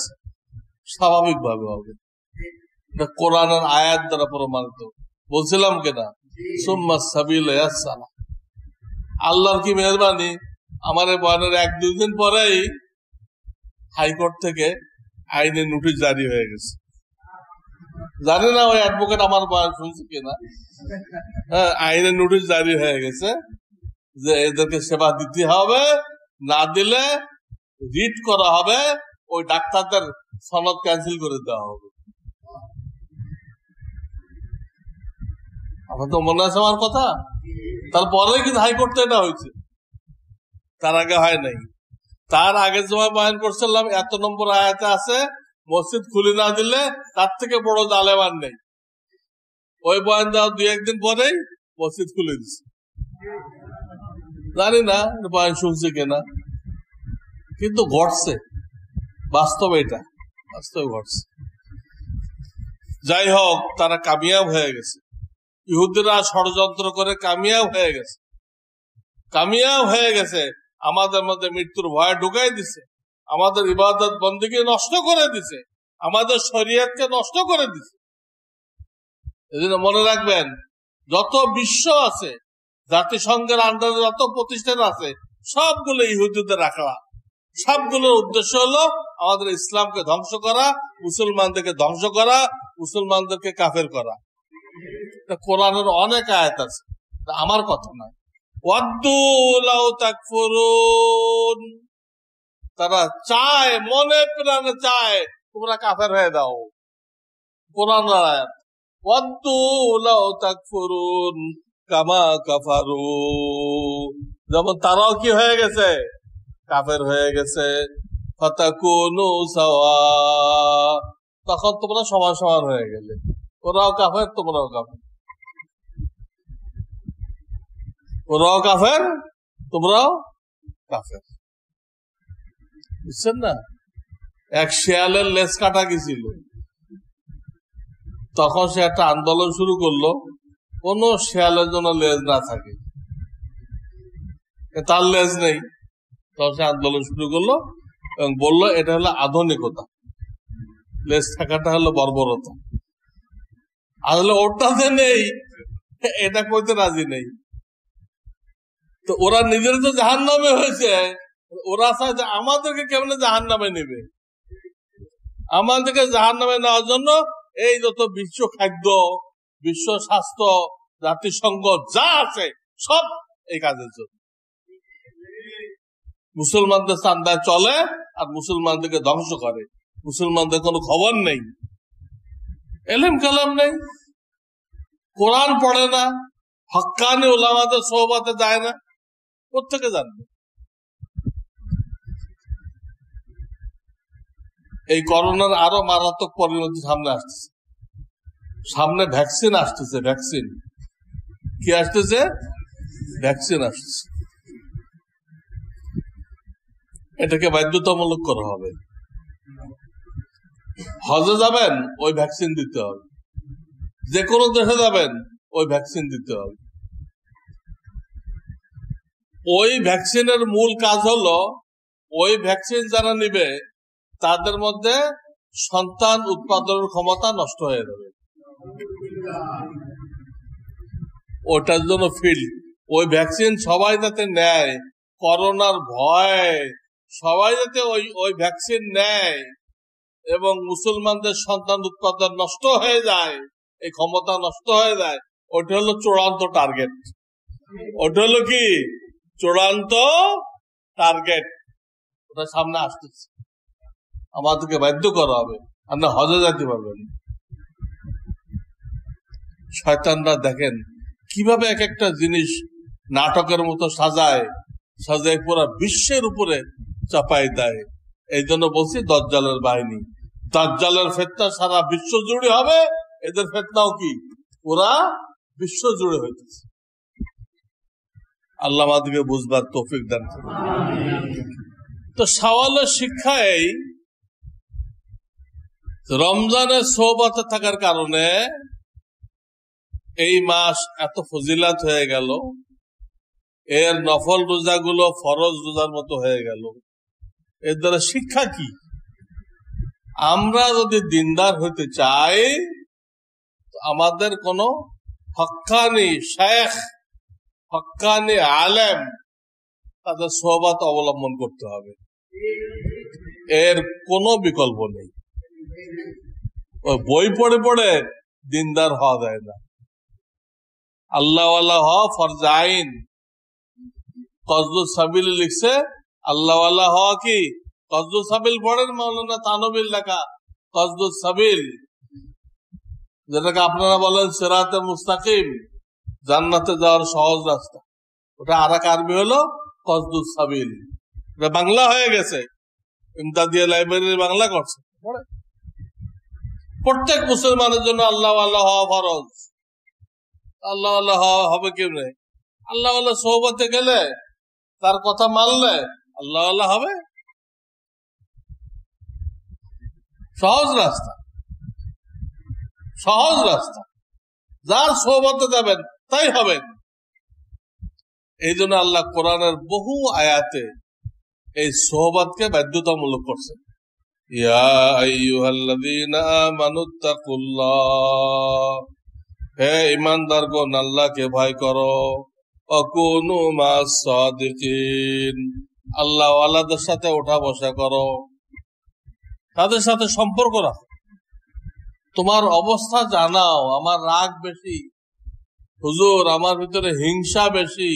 স্বাভাবিক ভাবে হবে। এটা কোরআনের আয়াত দ্বারা প্রমাণিত। বলছিলাম কিনা, সুম্মা সাবিল ইয়াসসারা। আল্লাহর কি মেহরবানি, আমার বয়ানের 1-2 দিন পরেই হাইকোর্ট থেকে আইনে নোটিশ জারি হয়ে গেছে। জানি না ওই অ্যাডভোকেট আমার বয়ান শুনছে কিনা। হ্যাঁ, আইনে নোটিশ জারি হয়ে গেছে যে এদেরকে সেবা দিতে হবে, না দিলে রিট করা হবে, ওই ডাক্তারদের সনদ ক্যান্সেল করে দেওয়া হবে। আমার তো মনে আছে আমার কথা। তারপরে কিন্তু হাইকোর্টে এটা হয়েছে, তার আগে হয় নাই। তার আগের সময় বয়ান করছিলাম, এত নম্বর আয়াতে আছে, মসজিদ খুলে না দিলে তার থেকে বড় জালেম আর নেই। ওই বয়ান দেওয়া 2-1 দিন পরেই মসজিদ খুলে দিচ্ছে। জানি না বয়ান শুনছে কিনা, কিন্তু ঘটছে, বাস্তবে এটা বাস্তবে ঘটছে। যাই হোক, তারা কামিয়াব হয়ে গেছে। ইহুদিরা ষড়যন্ত্র করে কামিয়াব হয়ে গেছে, কামিয়াব হয়ে গেছে। আমাদের মধ্যে মৃত্যুর ভয় ঢুকাই দিছে, আমাদের ইবাদত বন্দেগী নষ্ট করে দিছে, আমাদের শরীয়তকে নষ্ট করে দিছে। এজন্য মনে রাখবেন, যত বিশ্ব আছে, জাতিসংঘের আন্ডারে যত প্রতিষ্ঠান আছে, সবগুলো ইহুদিদের রাখা। সবগুলোর উদ্দেশ্য হলো আমাদের ইসলামকে ধ্বংস করা, মুসলমানদেরকে ধ্বংস করা, মুসলমানদেরকে কাফের করা। কোরআনের অনেক আয়াত আছে, আমার কথা নয়। ওয়াদ্দু লাউ তাকফুরুন, তারা চায়, মনে প্রাণে চায় তোমরা কাফের হয়ে দাও। কোরআনের আয়াত, ওয়াদ্দু লাউ তাকফুরুন কামা কাফারু, যেমন তারাও কি হয়ে গেছে, কাফের হয়ে গেছে। ফাতাকুনু সাওয়া, তখন তোমরা সমান সমান হয়ে গেলে, ওরাও কাফের তোমরাও কাফের, ওরাও কাফের তোমরাও কাফের। বুঝছেন না? এক শিয়ালের লেজ কাটা গেছিল, তখন সে একটা আন্দোলন শুরু করলো কোন শিয়ালের জন্য লেজ না থাকে, তার লেজ নেই। তখন সে আন্দোলন শুরু করলো এবং বললো এটা হলো আধুনিকতা, লেজ থাকাটা হলো বর্বরতা। আসলে ওটাতে নেই, এটা কইতে রাজি নেই। তো ওরা নিজের তো জাহান্নামে হয়েছে, ওরা চায় যে আমাদেরকে কেমনে জাহান্নামে নেবে। আমাদেরকে জাহান্নামে নেওয়ার জন্য এই যত বিশ্ব খাদ্য, বিশ্ব স্বাস্থ্য, জাতিসংঘ যা আছে সব এই কাজের জন্য। মুসলমানদের চান্দায় চলে আর মুসলমানদেরকে ধ্বংস করে। মুসলমানদের কোনো খবর নেই, এলেম কালাম নেই, কোরআন পড়ে না, হক্কানি উলামাদের সোহবতে যায় না, কোত্থেকে জানবে? এই করোনার আরো মারাত্মক পরিণতি সামনে আসতেছে। সামনে ভ্যাকসিন আসতেছে, ভ্যাকসিন কি আসতেছে, ভ্যাকসিন আসতেছে। এটাকে বাধ্যতামূলক করা হবে। হজে যাবেন ওই ভ্যাকসিন দিতে হবে, যে কোনো দেশে যাবেন ওই ভ্যাকসিন দিতে হবে। ওই ভ্যাকসিনের মূল কাজ হলো ওই ভ্যাকসিন যারা নিবে তাদের মধ্যে সন্তান উৎপাদনের ক্ষমতা নষ্ট হয়ে যাবে। ওটার জন্য ফিল্ড, ওই ভ্যাকসিন সবাই যাতে নেয়, করোনার ভয় সবাই যাতে ওই ভ্যাকসিন নেয় এবং মুসলমানদের সন্তান উৎপাদন নষ্ট হয়ে যায়, এই ক্ষমতা নষ্ট হয়ে যায়, ওটা হলো চূড়ান্ত টার্গেট। ওটা হলো কি চূড়ান্ত টার্গেট। ওটা সামনে আসতেছে, আমাদেরকে বাধ্য করা হবে, আমরা হজে যেতে পারবেন। শয়তানরা দেখেন কিভাবে এক একটা জিনিস নাটকের মতো সাজায় সাজায় পুরো বিশ্বের উপরে চাপাই দেয়। এই জন্য বলছি দাজ্জালের বাহিনী, দাজ্জালের ফিতনা সারা বিশ্ব জুড়ে হবে, এদের ফিতনাও কি পুরা বিশ্ব জুড়ে হইতেছে। আল্লাহ আমাদেরকে বুঝবার তৌফিক দান করুন। তো শাওয়ালের শিক্ষা এই, রমজানের সোহবতে থাকার কারণে এই মাস এত ফজিলাত হয়ে গেল, এর নফল রোজাগুলো ফরজ রোজার মতো হয়ে গেল। এর দ্বারা শিক্ষা কি? আমরা যদি দিনদার হইতে চাই, আমাদের কোন হক্কানি শেখ, হক্কানি আলেম তাদের সোহবত অবলম্বন করতে হবে, এর কোনো বিকল্প নেই। ওই বই পড়ে পড়ে দিনদার হওয়া যায় না। আল্লাহওয়ালা হওয়া ফরজ আইন। কসদুস সাবিল লিখছে আল্লাহওয়ালা হওয়া কি, কসদুস সাবিল পড়েন, মাওলানা তানবীর লেখা কসদুস সাবিল, যেটাকে আপনারা বলেন সিরাতে মুস্তাকিম, জান্নাতে যাওয়ার সহজ রাস্তা। ওটা আরেক আরবি হলো কসদুস সাবিল। এটা বাংলা হয়ে গেছে, ইমদাদিয়া লাইব্রেরির বাংলা করছে। প্রত্যেক মুসলমানের জন্য আল্লাহওয়ালা হওয়া ফরজ। আল্লাহওয়ালা হওয়া হবে কেমনে? আল্লাহওয়ালা সোহবতে গেলে, তার কথা মানলে আল্লাহওয়ালা হবে। সহজ রাস্তা, সহজ রাস্তা। যার সোহবতে যাবেন তাই হবেন। এই জন্য আল্লাহ কোরআনের বহু আয়াতে এই সোহবতকে বাধ্যতামূলক করছেন। ইয়া আইয়ুহাল্লাযীনা আমানুত্তাকুল্লাহ, হে ঈমানদারগণ আল্লাহকে ভয় করো। অকুনু মাস সাদিকিন, আল্লাহ ওয়ালাদের সাথে ওঠা বসা করো, তাদের সাথে সম্পর্ক রাখো, তোমার অবস্থা জানাও, আমার রাগ বেশি হুজুর, আমার ভিতরে হিংসা বেশি,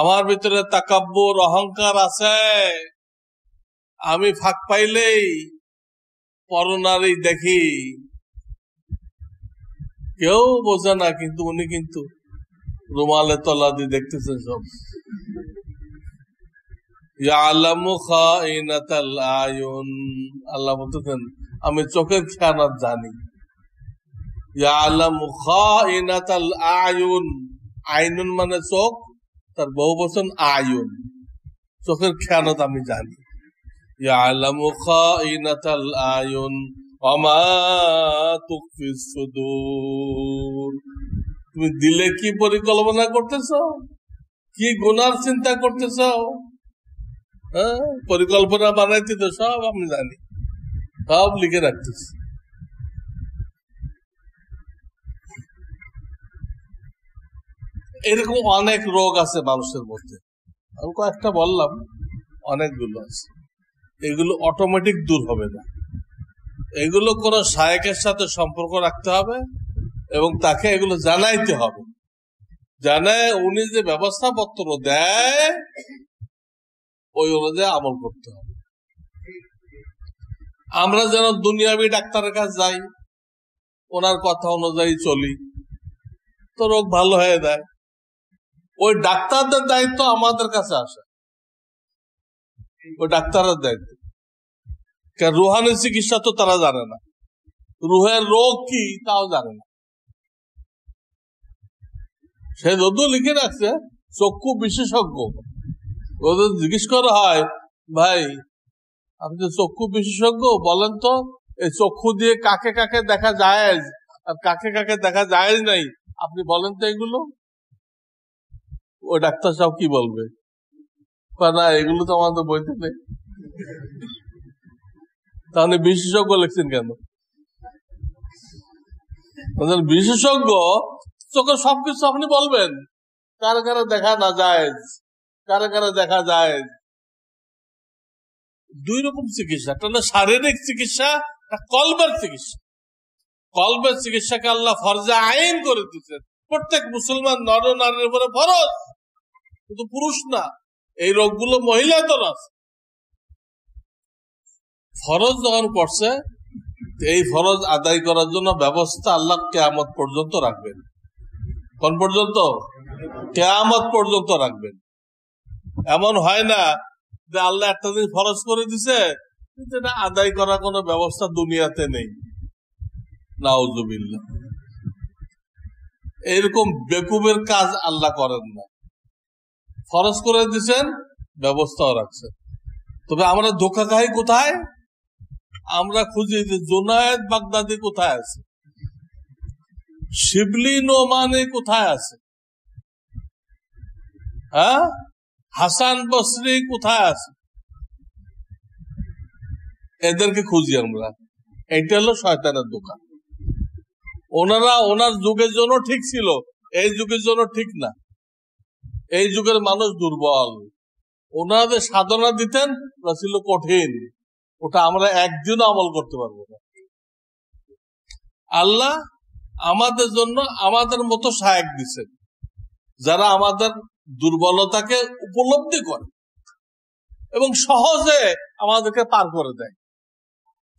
আমার ভিতরে তাকাব্বুর অহংকার আছে, আমি ফাঁক পাইলেই পরনারী দেখি। কেউ বোঝে না, কিন্তু উনি কিন্তু রুমালে তলা দিয়ে দেখতেছেন সব। ইয়ালামু খাইনাতাল আয়ুন, আল্লাহ বলতেছেন আমি চোখের খেয়ানত জানি। ইয়ালামু খাইনাতাল আয়ুন, আইনুন মানে চোখ, তার বহুবচন আয়ুন, চোখের খেয়ানত আমি জানি। ইয়ালামু খাইনাতাল আয়ুন ওয়া মা তুখফিস সুদূর, তুমি দিলে কি পরিকল্পনা করতেছো, কি গুনার চিন্তা করতেছো, পরিকল্পনা বানাইতে তো সব আমি জানি, সব লিখে রাখতেছি। এরকম অনেক রোগ আছে মানুষের মধ্যে, আমি কয়েকটা বললাম, অনেকগুলো আছে। এগুলো অটোমেটিক দূর হবে না, এগুলো কোন শায়েখের সাথে সম্পর্ক রাখতে হবে এবং তাকে এগুলো জানাইতে হবে, জানায় উনি যে ব্যবস্থাপত্র দেয় ওই অনুযায়ী আমল করতে হবে। আমরা যেন দুনিয়াবি ডাক্তারের কাছে যাই, ওনার কথা অনুযায়ী চলি, তো রোগ ভালো হয়ে যায়। ওই ডাক্তারদের দায়িত্ব আমাদের কাছে আসে, ওই ডাক্তারের দায়িত্ব। রুহানি চিকিৎসা তো তারা জানে না, রুহের রোগ কি তাও জানে না। সে যদিও লিখে রাখছে চক্ষু বিশেষজ্ঞ, ওদের জিজ্ঞেস করা হয় ভাই আপনি তো চক্ষু বিশেষজ্ঞ, বলেন তো এই চক্ষু দিয়ে কাকে কাকে দেখা যায় আর কাকে কাকে দেখা যায় নাই, আপনি বলেন তো এগুলো। ওই ডাক্তার সাহেব কি বলবে, না এগুলো তো আমাদের বইতে নেই। তাহলে বিশেষজ্ঞ লিখছেন কেন? বিশেষজ্ঞ চোখের সবকিছু আপনি বলবেন, কারে কারে দেখা না যায়, কারে কারে দেখা যায়। দুই রকম চিকিৎসা, একটা হলো শারীরিক চিকিৎসা, একটা কলবের চিকিৎসা। কলবের চিকিৎসাকে আল্লাহ ফরজে আইন করে দিচ্ছেন, প্রত্যেক মুসলমান নর নারীর উপরে ফরজ, কিন্তু পুরুষ না। এই রোগগুলো মহিলাদের আছে। ফরজ যখন করছে, এই ফরজ আদায় করার জন্য ব্যবস্থা আল্লাহ কিয়ামত পর্যন্ত রাখবেন। কোন পর্যন্ত? কিয়ামত পর্যন্ত রাখবেন। এমন হয় না যে আল্লাহ একটা দিন ফরজ করে দিছে, যেটা আদায় করার কোনো ব্যবস্থা দুনিয়াতে নেই। নাউজুবিল্লাহ, এরকম বেকুবের কাজ আল্লাহ করেন না। ফরজ করে দিচ্ছেন, ব্যবস্থাও রাখছেন। তবে আমরা ধোঁকা খাই কোথায়? আমরা খুঁজি যে জুনায়েদ বাগদাদি কোথায় আছে, শিবলি নোমানি কোথায় আছে, হাসান বসরি কোথায় আছে, এদেরকে খুঁজি আমরা। এটা হলো শয়তানের দোকান। ওনারা ওনার যুগের জন্য ঠিক ছিল, এই যুগের জন্য ঠিক না। এই যুগের মানুষ দুর্বল। ওনাদের সাধনা দিতেন, ওটা ছিল কঠিন, ওটা আমরা একদিনও আমল করতে পারবো না। আল্লাহ আমাদের জন্য আমাদের মতো শায়েখ দিচ্ছেন, যারা আমাদের দুর্বলতাকে উপলব্ধি করে এবং সহজে আমাদেরকে পার করে দেয়,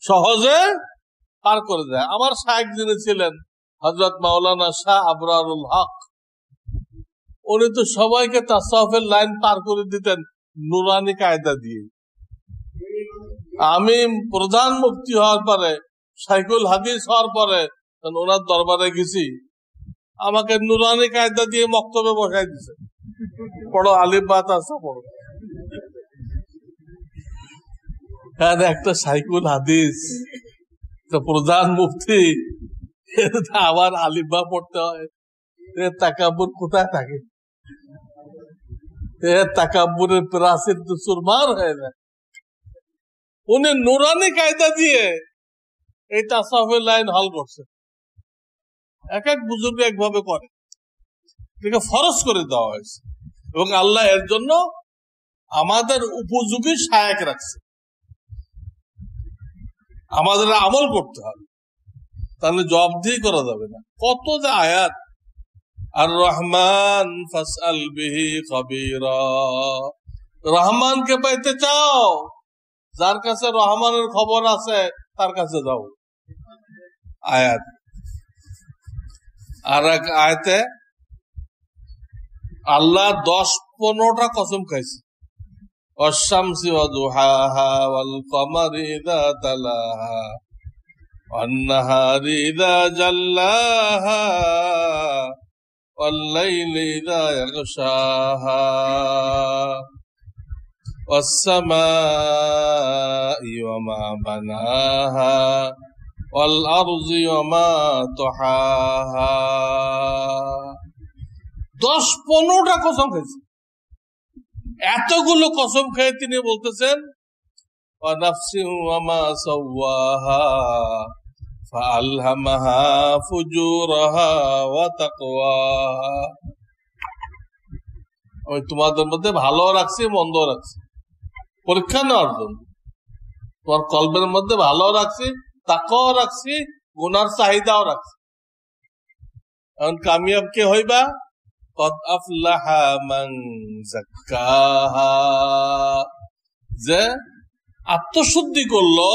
সহজে পার করে দেয়। আমার শায়েখ যিনি ছিলেন হযরত মাওলানা শাহ আবরারুল হক, উনি তো সবাইকে তাসাউফের লাইন পার করে দিতেন নুরানি কায়দা দিয়ে। আমি প্রধান মুফতি হওয়ার পরে, শাইখুল হাদিস হওয়ার পরে ওনার দরবারে গেছি, আমাকে নুরানি কায়দা দিয়ে মক্তবে বসাই দিছে, পড়ো আলিফ বা তাসা পড়ো। একটা শাইখুল হাদিস, প্রধান মুফতি, আবার আলিফ বা পড়তে হয়। তাকাব্বুর কোথায় থাকে? তাকাব্বুরের প্রাচীর তো চুরমার হয়ে যায়। উনি নুরানি কায়দা দিয়ে এই তাসাউফের লাইন হল করছে। এক এক বুজুর্গ একভাবে করে, এটাকে ফরজ করে দেওয়া হয়েছে এবং আল্লাহ এর জন্য আমাদের উপযোগী শায়েখ রাখছে। আমাদের আমল করতে হবে। তাহলে জবাবদিহি করা যাবে না। কত যে আয়াত, আর রহমান ফাসআল বিহি খাবীরা, রহমানকে পাইতে চাও, যার কাছে রহমানের খবর আছে তার কাছে যাও। আয়াত। আর এক আয়াতে আল্লাহ 10-15টা কসম খাইছে, ওয়াশ-শামসি ওয়া দুহাহা ওয়াল কমারি ইযা তালাহা ওয়ান নাহারি ইযা জাল্লাহা ওয়াল লাইলি ইযা ইয়াগশাহা ওয়াস সামাই ওয়া মা বানাহা ওয়াল আরজি ওয়া মা তুহাহা। 10-15টা কসম খাইছে। এতগুলো কসম খেয়ে তিনি বলতেছেন ওয়া নাফসি ওয়া মা সাওয়াহা ফাআলহামাহা ফুজুরাহা ওয়া তাকওয়াহা। আমি তোমাদের মধ্যে ভালো রাখছি, মন্দ রাখছি, পরীক্ষা নেওয়ার জন্য। তোমার কলবের মধ্যে ভালো রাখছি, তাকওয়া রাখছি, গুনার চাহিদাও রাখছি। এখন কামিয়াব কে হইবা? কদ আফলাহা মান যাক্কাহা, যে আত্মশুদ্ধি করলো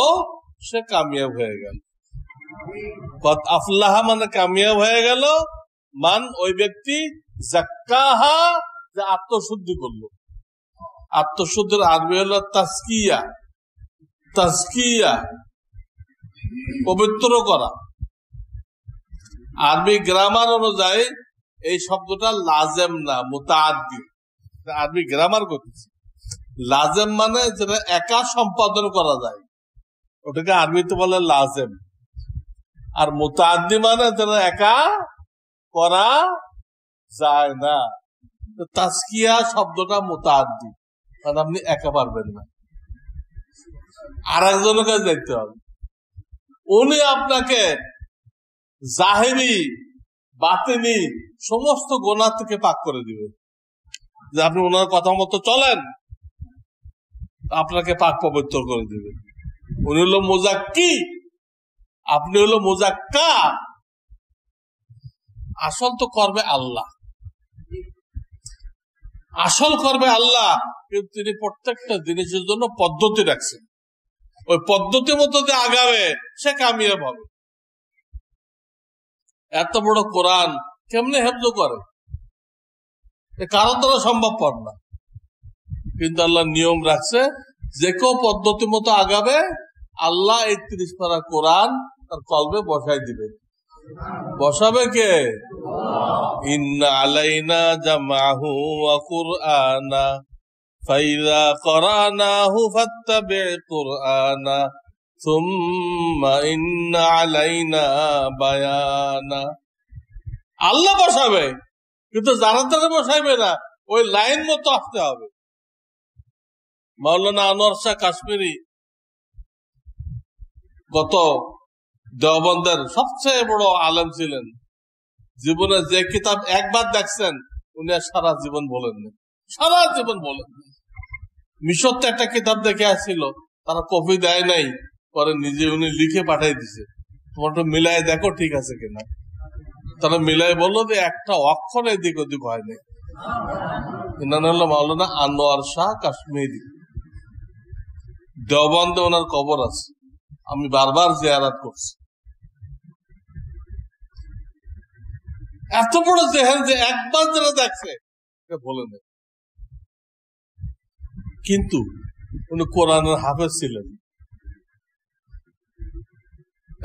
সে কামিয়াব হয়ে গেল। কদ আফলাহা মানে কামিয়াব হয়ে গেল, মান ওই ব্যক্তি, যাক্কাহা যে আত্মশুদ্ধি করলো। আত্মশুদ্ধির আরবি হলো তাজকিয়া। তাজকিয়া পবিত্র করা। আরবি গ্রামার অনুযায়ী এই শব্দটা লাজেম না, মুতাআদ্দি। আরবি গ্রামার করতেছি। লাজেম মানে যেটা একা সম্পাদন করা যায়, ওটাকে আরবিতে বলে লাজেম। আর মুতাআদ্দি মানে যেটা একা করা যায় না। তাজকিয়া শব্দটা মুতাআদ্দি, কারণ আপনি একা পারবেন না, আর একজনের কাছে দেখতে হবে। উনি আপনাকে জাহেরি বাতিনি সমস্ত গুনাহ থেকে পাক করে দিবে। যে আপনি ওনার কথা মতো চলেন, আপনাকে পাক পবিত্র করে দিবে। উনি হলো মুজাক্কি, আপনি হলো মুজাক্কা। আসল তো করবে আল্লাহ, আসল করবে আল্লাহ, কিন্তু তিনি প্রত্যেকটা জিনিসের জন্য পদ্ধতি রাখছেন। ওই পদ্ধতি মতো যে আগাবে সে কামিয়াব হবে। এত বড় কোরআন কেমনে হেফজ করে? কারোর দ্বারা সম্ভবপর না, কিন্তু আল্লাহ নিয়ম রাখছে, যে কেউ পদ্ধতি মতো আগাবে আল্লাহ 31 পারা কোরআন তার কলবে বসাই দিবে। বসাবে কে? ইন্না আলাইনা জামাহু ওয়া কুরআনা ফাইযা করানাহু ফাত্তাবি' কুরআনা সুম্মা ইন্না আলাইনা বায়ানা। আল্লাহ বসাবে, কিন্তু যারা তারা বসাইবে না, ওই লাইন মতো আসতে হবে। মাওলানা আনোয়ার শাহ কাশ্মীরি গত দেওবন্দের সবচেয়ে বড় আলেম ছিলেন। জীবনে যে কিতাব একবার দেখছেন উনি আর সারা জীবন বলেন না, সারা জীবন বলেন। মিশর তো একটা কিতাব দেখে আসছিল, তারা কপি দেয় নাই, পরে নিজে উনি লিখে পাঠাই দিছে, তোমার তো মিলাই দেখো ঠিক আছে কিনা। তারা মিলাই বললো যে একটা অক্ষর এদিক ওদিক হয়নি। এনার হলো মাওলানা আনোয়ার শাহ কাশ্মীরি। দেওবন্দে ওনার কবর আছে, আমি বারবার জিয়ারত করছি। এত বড় জেহেন যে একবার যারা দেখছে বলে নেই। কিন্তু উনি কোরআনের হাফেজ ছিলেন।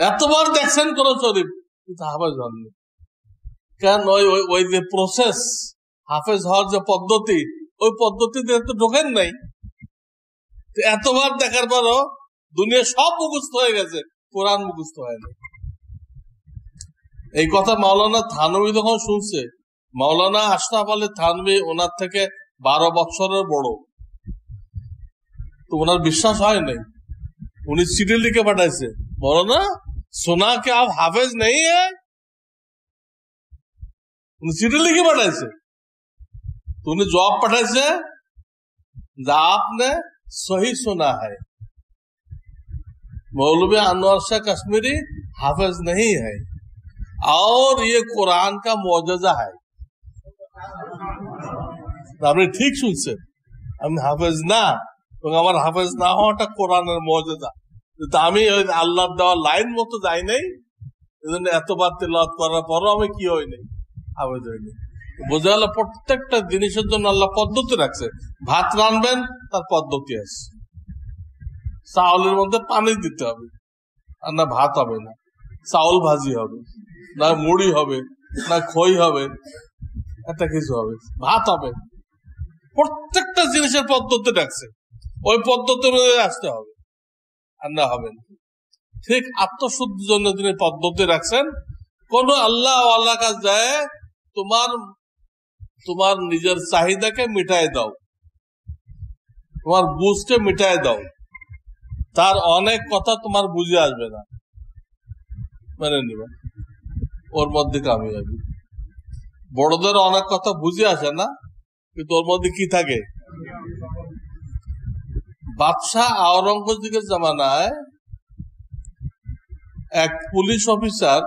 এতবার দেখছেন কোন শরীফ, কিন্তু হাফেজ হননি। কেন? ওই যে প্রসেস, হাফেজ হওয়ার যে পদ্ধতি, ওই পদ্ধতিতে তো ঢোকেন নাই। এতবার দেখার পরও দুনিয়া সব মুখস্থ হয়ে গেছে, কোরআন মুখস্থ হয়নি। এই কথা মাওলানা থানভী যখন শুনছে, মাওলানা আশরাফ আলী থানভী ওনার থেকে 12 বছরের বড়, তো ওনার বিশ্বাস হয় নাই। উনি চিঠি লিখে পাঠাইছে, মাওলানা সোনা কে আপ হাফেজ নেই হ্যাঁ। উনি চিঠি লিখে পাঠাইছে, তো উনি জবাব পাঠাইছে যা আপনে সহি শোনা है। मौलवी আনোয়ার শাহ কাশ্মীরি हाफिज नहीं है और ये कुरान का मौजज़ा है। আপনি ঠিক শুনছেন, আমি হাফেজ না, এবং আমার হাফেজ না হওয়াটা কোরআনের মর্যাদা। আমি ওই আল্লাহর দেওয়া লাইন মতো যাই নাই, এজন্য এতবার তেলাওয়াত করার পরও আমি কি হইনি, হাফেজ হইনি। বোঝা গেল প্রত্যেকটা জিনিসের জন্য আল্লাহ পদ্ধতি রাখছে। ভাত রানবেন, তার পদ্ধতি আছে। চাউলের মধ্যে পানি দিতে হবে, আর না ভাত হবে না। চাউল ভাজি হবে না, মুড়ি হবে না, খই হবে, একটা কিছু হবে, ভাত হবে। প্রত্যেকটা জিনিসের পদ্ধতি রাখছে, ওই পদ্ধতি অনুযায়ী আসতে হবে, আর না হবে না। ঠিক আত্মশুদ্ধির জন্য তিনি পদ্ধতি রাখছেন। কোন আল্লাহ আল্লাহ কাছে যায়, তোমার নিজের চাহিদাকে মিটাই দাও, তোমার বুঝকে মিটাই দাও, তার অনেক কথা তোমার বুঝে আসবে না, মেনে নিবে, ওর মধ্যে কামিয়াবি। বড়দের অনেক কথা বুঝে আসে না, কিন্তু ওর মধ্যে কি থাকে। বাদশাহ আওরঙ্গজেবের জামানায় এক পুলিশ অফিসার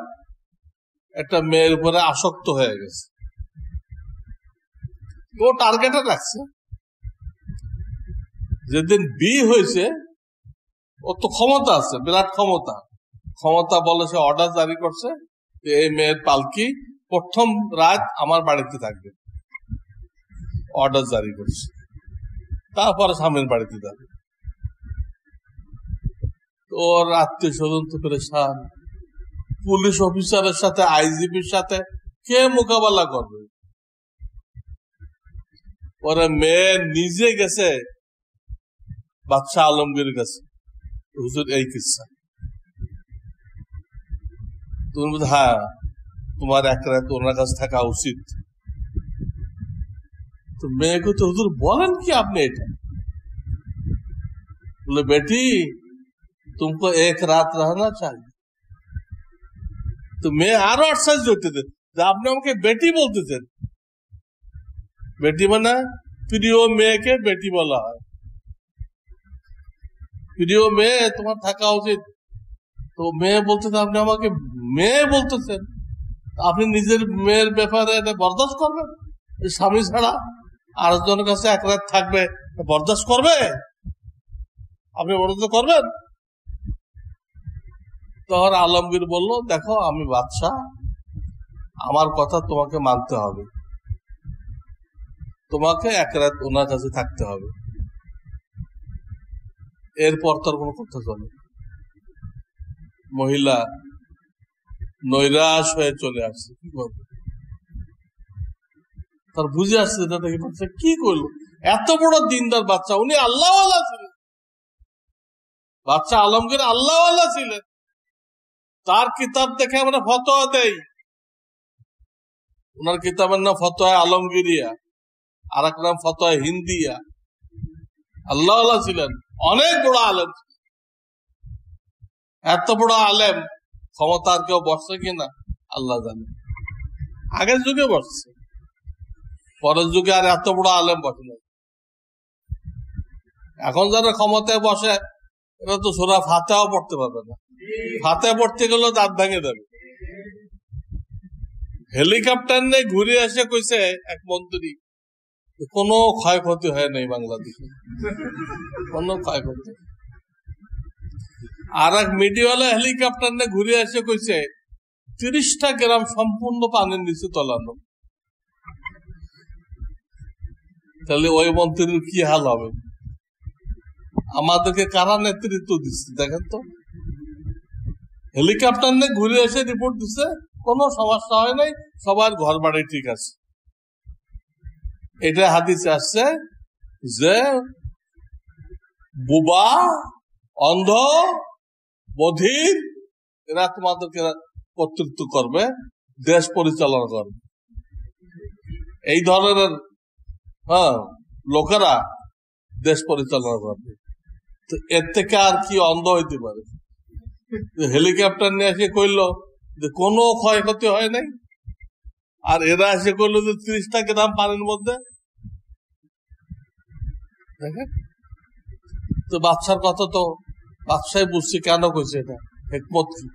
একটা মেয়ের উপরে আসক্ত হয়ে গেছে। ও টার্গেটে রাখছে, যেদিন বিয়ে হয়েছে, ও তো ক্ষমতা আছে, বিরাট ক্ষমতা বলে সে অর্ডার জারি করছে, এই মেয়ের পালকি প্রথম রাত আমার বাড়িতে থাকবে, অর্ডার জারি করছে। তারপরে স্বামীর বাড়িতে যাবে। ওর আত্মীয় স্বজন তো পেরেশান, পুলিশ অফিসারের সাথে, আইজিপির সাথে কে মোকাবেলা করবে। পরে মেয়ে নিজে গেছে বাদশাহ আলমগীর কাছে, হুজুর এই কিসা। তুমি বলছো হ্যাঁ, তোমার এক রাত ওনার কাছে থাকা উচিত। তো মেয়েকে তো হুজুর বলেন কি আপনি এটা? बोले बेटी तुमको एक रात रहना चाहिए। तो मैं আরো আশ্চর্য হতে আপনি আমাকে বেটি বলতেছেন। বেটি মানে প্রিয় মেয়েকে বেটি বলা হয়, প্রিয় মেয়ে তোমার থাকা উচিত। তো মেয়ে বলতেছে আপনি আমাকে মেয়ে বলতেছেন, আপনি নিজের মেয়ের ব্যাপারে এটা বরদাস্ত করবেন? স্বামী ছাড়া আরেকজনের কাছে এক রাত থাকবে, বরদাস্ত করবে? আপনি বরদাস্ত করবেন? তখন আলমগীর বলল, দেখো আমি বাদশাহ, আমার কথা তোমাকে মানতে হবে, তোমাকে এক রাত ওনার কাছে থাকতে হবে, এরপর তোর কোনো কথা চলে। মহিলা নৈরাশ হয়ে চলে আসছে, কি করবে? তার বুঝে আসছে কি করলো, এত বড় দিনদার বাচ্চা, উনি আল্লাহওয়ালা ছিলেন, বাচ্চা আলমগীর আল্লাহওয়ালা ছিলেন। তার কিতাব দেখে আমরা ফতোয়া দেই, ওনার কিতাবের নাম ফতোয়া আলমগীরিয়া, আর এক নাম ফতোয়া হিন্দিয়া। আল্লাহওয়ালা ছিলেন, অনেক বড় আলেম। এত বড় আলেম ক্ষমতার কেউ বসছে কিনা আল্লাহ জানে। আগের যুগে বসছে, পরের যুগে আর এত বড় আলেম বসে না। এখন যারা ক্ষমতায় বসে এরা তো সূরা ফাতিহাও পড়তে পারবে না, ফাতিহা পড়তে গেলেও দাঁত ভেঙে দেবে। হেলিকপ্টার নিয়ে ঘুরে এসে কইছে এক মন্ত্রী, কোনো ক্ষয়ক্ষতি হয় নাই বাংলাদেশে, কোনো ক্ষয়ক্ষতি। আর এক মিডিয়াওয়ালা হেলিকপ্টার নিয়ে ঘুরে এসে কইছে 30টা গ্রাম সম্পূর্ণ পানির নিচে তলানো। তাহলে ওই মন্ত্রীর কি হাল হবে? আমাদেরকে কারা নেতৃত্ব দিচ্ছে দেখেন তো। হেলিকপ্টার নিয়ে ঘুরে এসে রিপোর্ট দিচ্ছে কোনো সমস্যা হয় নাই, সবার ঘর বাড়ি ঠিক আছে। এটা হাদিসে আসছে যে বুবা, অন্ধ, বধির এরা তোমাদেরকে কর্তৃত্ব করবে, দেশ পরিচালনা করবে। এই ধরনের লোকেরা দেশ পরিচালনা করবে। তো এর থেকে আর কি অন্ধ হইতে পারে? হেলিকপ্টার নিয়ে এসে কইল যে কোনো ক্ষয়ক্ষতি হয় নাই, আর এরা এসে করলো যে 30টা গ্রাম পানির মধ্যে। দেখেন তো বাদশার কথা তো বাদশাই বুঝছি কেন কইছে, এটা হিকমত কি।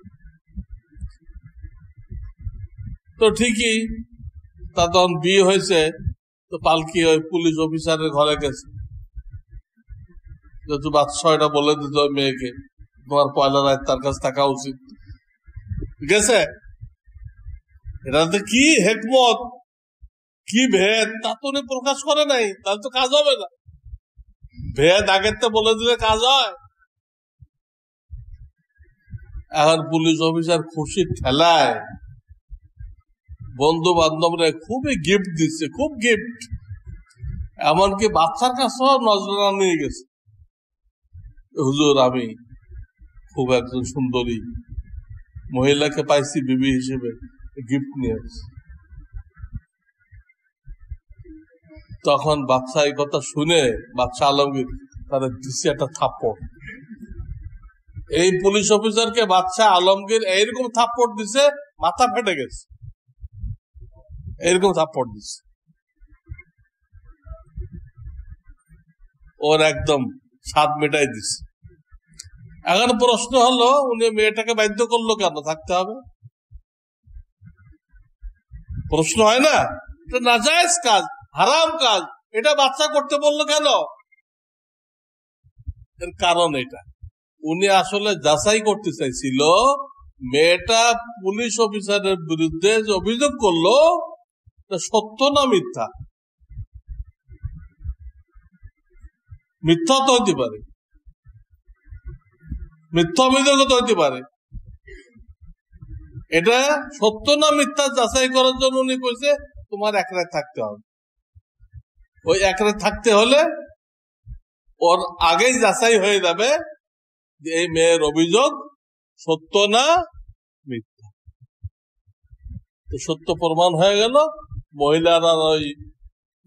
তো ঠিকই, তা তখন বিয়ে হয়েছে, তো পালকি ওই পুলিশ অফিসারের ঘরে গেছে, যেহেতু বাদশাহটা বলে দিত ওই মেয়েকে তোমার পয়লা রাত তার কাছে থাকা উচিত। গেছে, এটাতে কি হেকমত, কি ভেদ, তা তো উনি প্রকাশ করে নাই, তাহলে তো কাজ হবে না। ভেদ আগের তো বলে দিলে কাজ হয়। এখন পুলিশ অফিসার খুশি ঠেলায় বন্ধু বান্ধবরা খুবই গিফট দিচ্ছে, খুব গিফট, এমনকি বাচ্চার কাছেও নজরানা নিয়ে গেছে, হুজুর আমি খুব একজন সুন্দরী মহিলাকে পাইছি বিবি হিসেবে, গিফট নিয়ে আসছে। তখন বাচ্চা এই কথা শুনে বাচ্চা আলমগীর তাদের দিচ্ছে একটা থাপ্পড়। এই পুলিশ অফিসারকে বাচ্চা আলমগীর এইরকম থাপ্পড় দিছে, মাথা ফেটে গেছে, এইরকম থাপ্পড় দিছে, ওর একদম স্বাদ মেটাই দিছে। এখন প্রশ্ন হলো, উনি মেয়েটাকে বাধ্য করলো কেন থাকতে হবে? প্রশ্ন হয় না, এটা নাজায়েজ কাজ, হারাম কাজ, এটা বাচ্চা করতে বললো কেন? এর কারণ এটা, উনি আসলে যাচাই করতে চাইছিল মেয়েটা পুলিশ অফিসারের বিরুদ্ধে যে অভিযোগ করলো সত্য না মিথ্যা। মিথ্যা তো হইতে পারে, মিথ্যা অভিযোগ তো হইতে পারে, এটা সত্য না মিথ্যা যাচাই করার জন্য উনি কইছে তোমার এক রাত থাকতে হবে। ওই এক রাত থাকতে হলে ওর আগেই যাচাই হয়ে যাবে যে এই মেয়ের অভিযোগ সত্য না মিথ্যা। তো সত্য প্রমাণ হয়ে গেল, মহিলারা ওই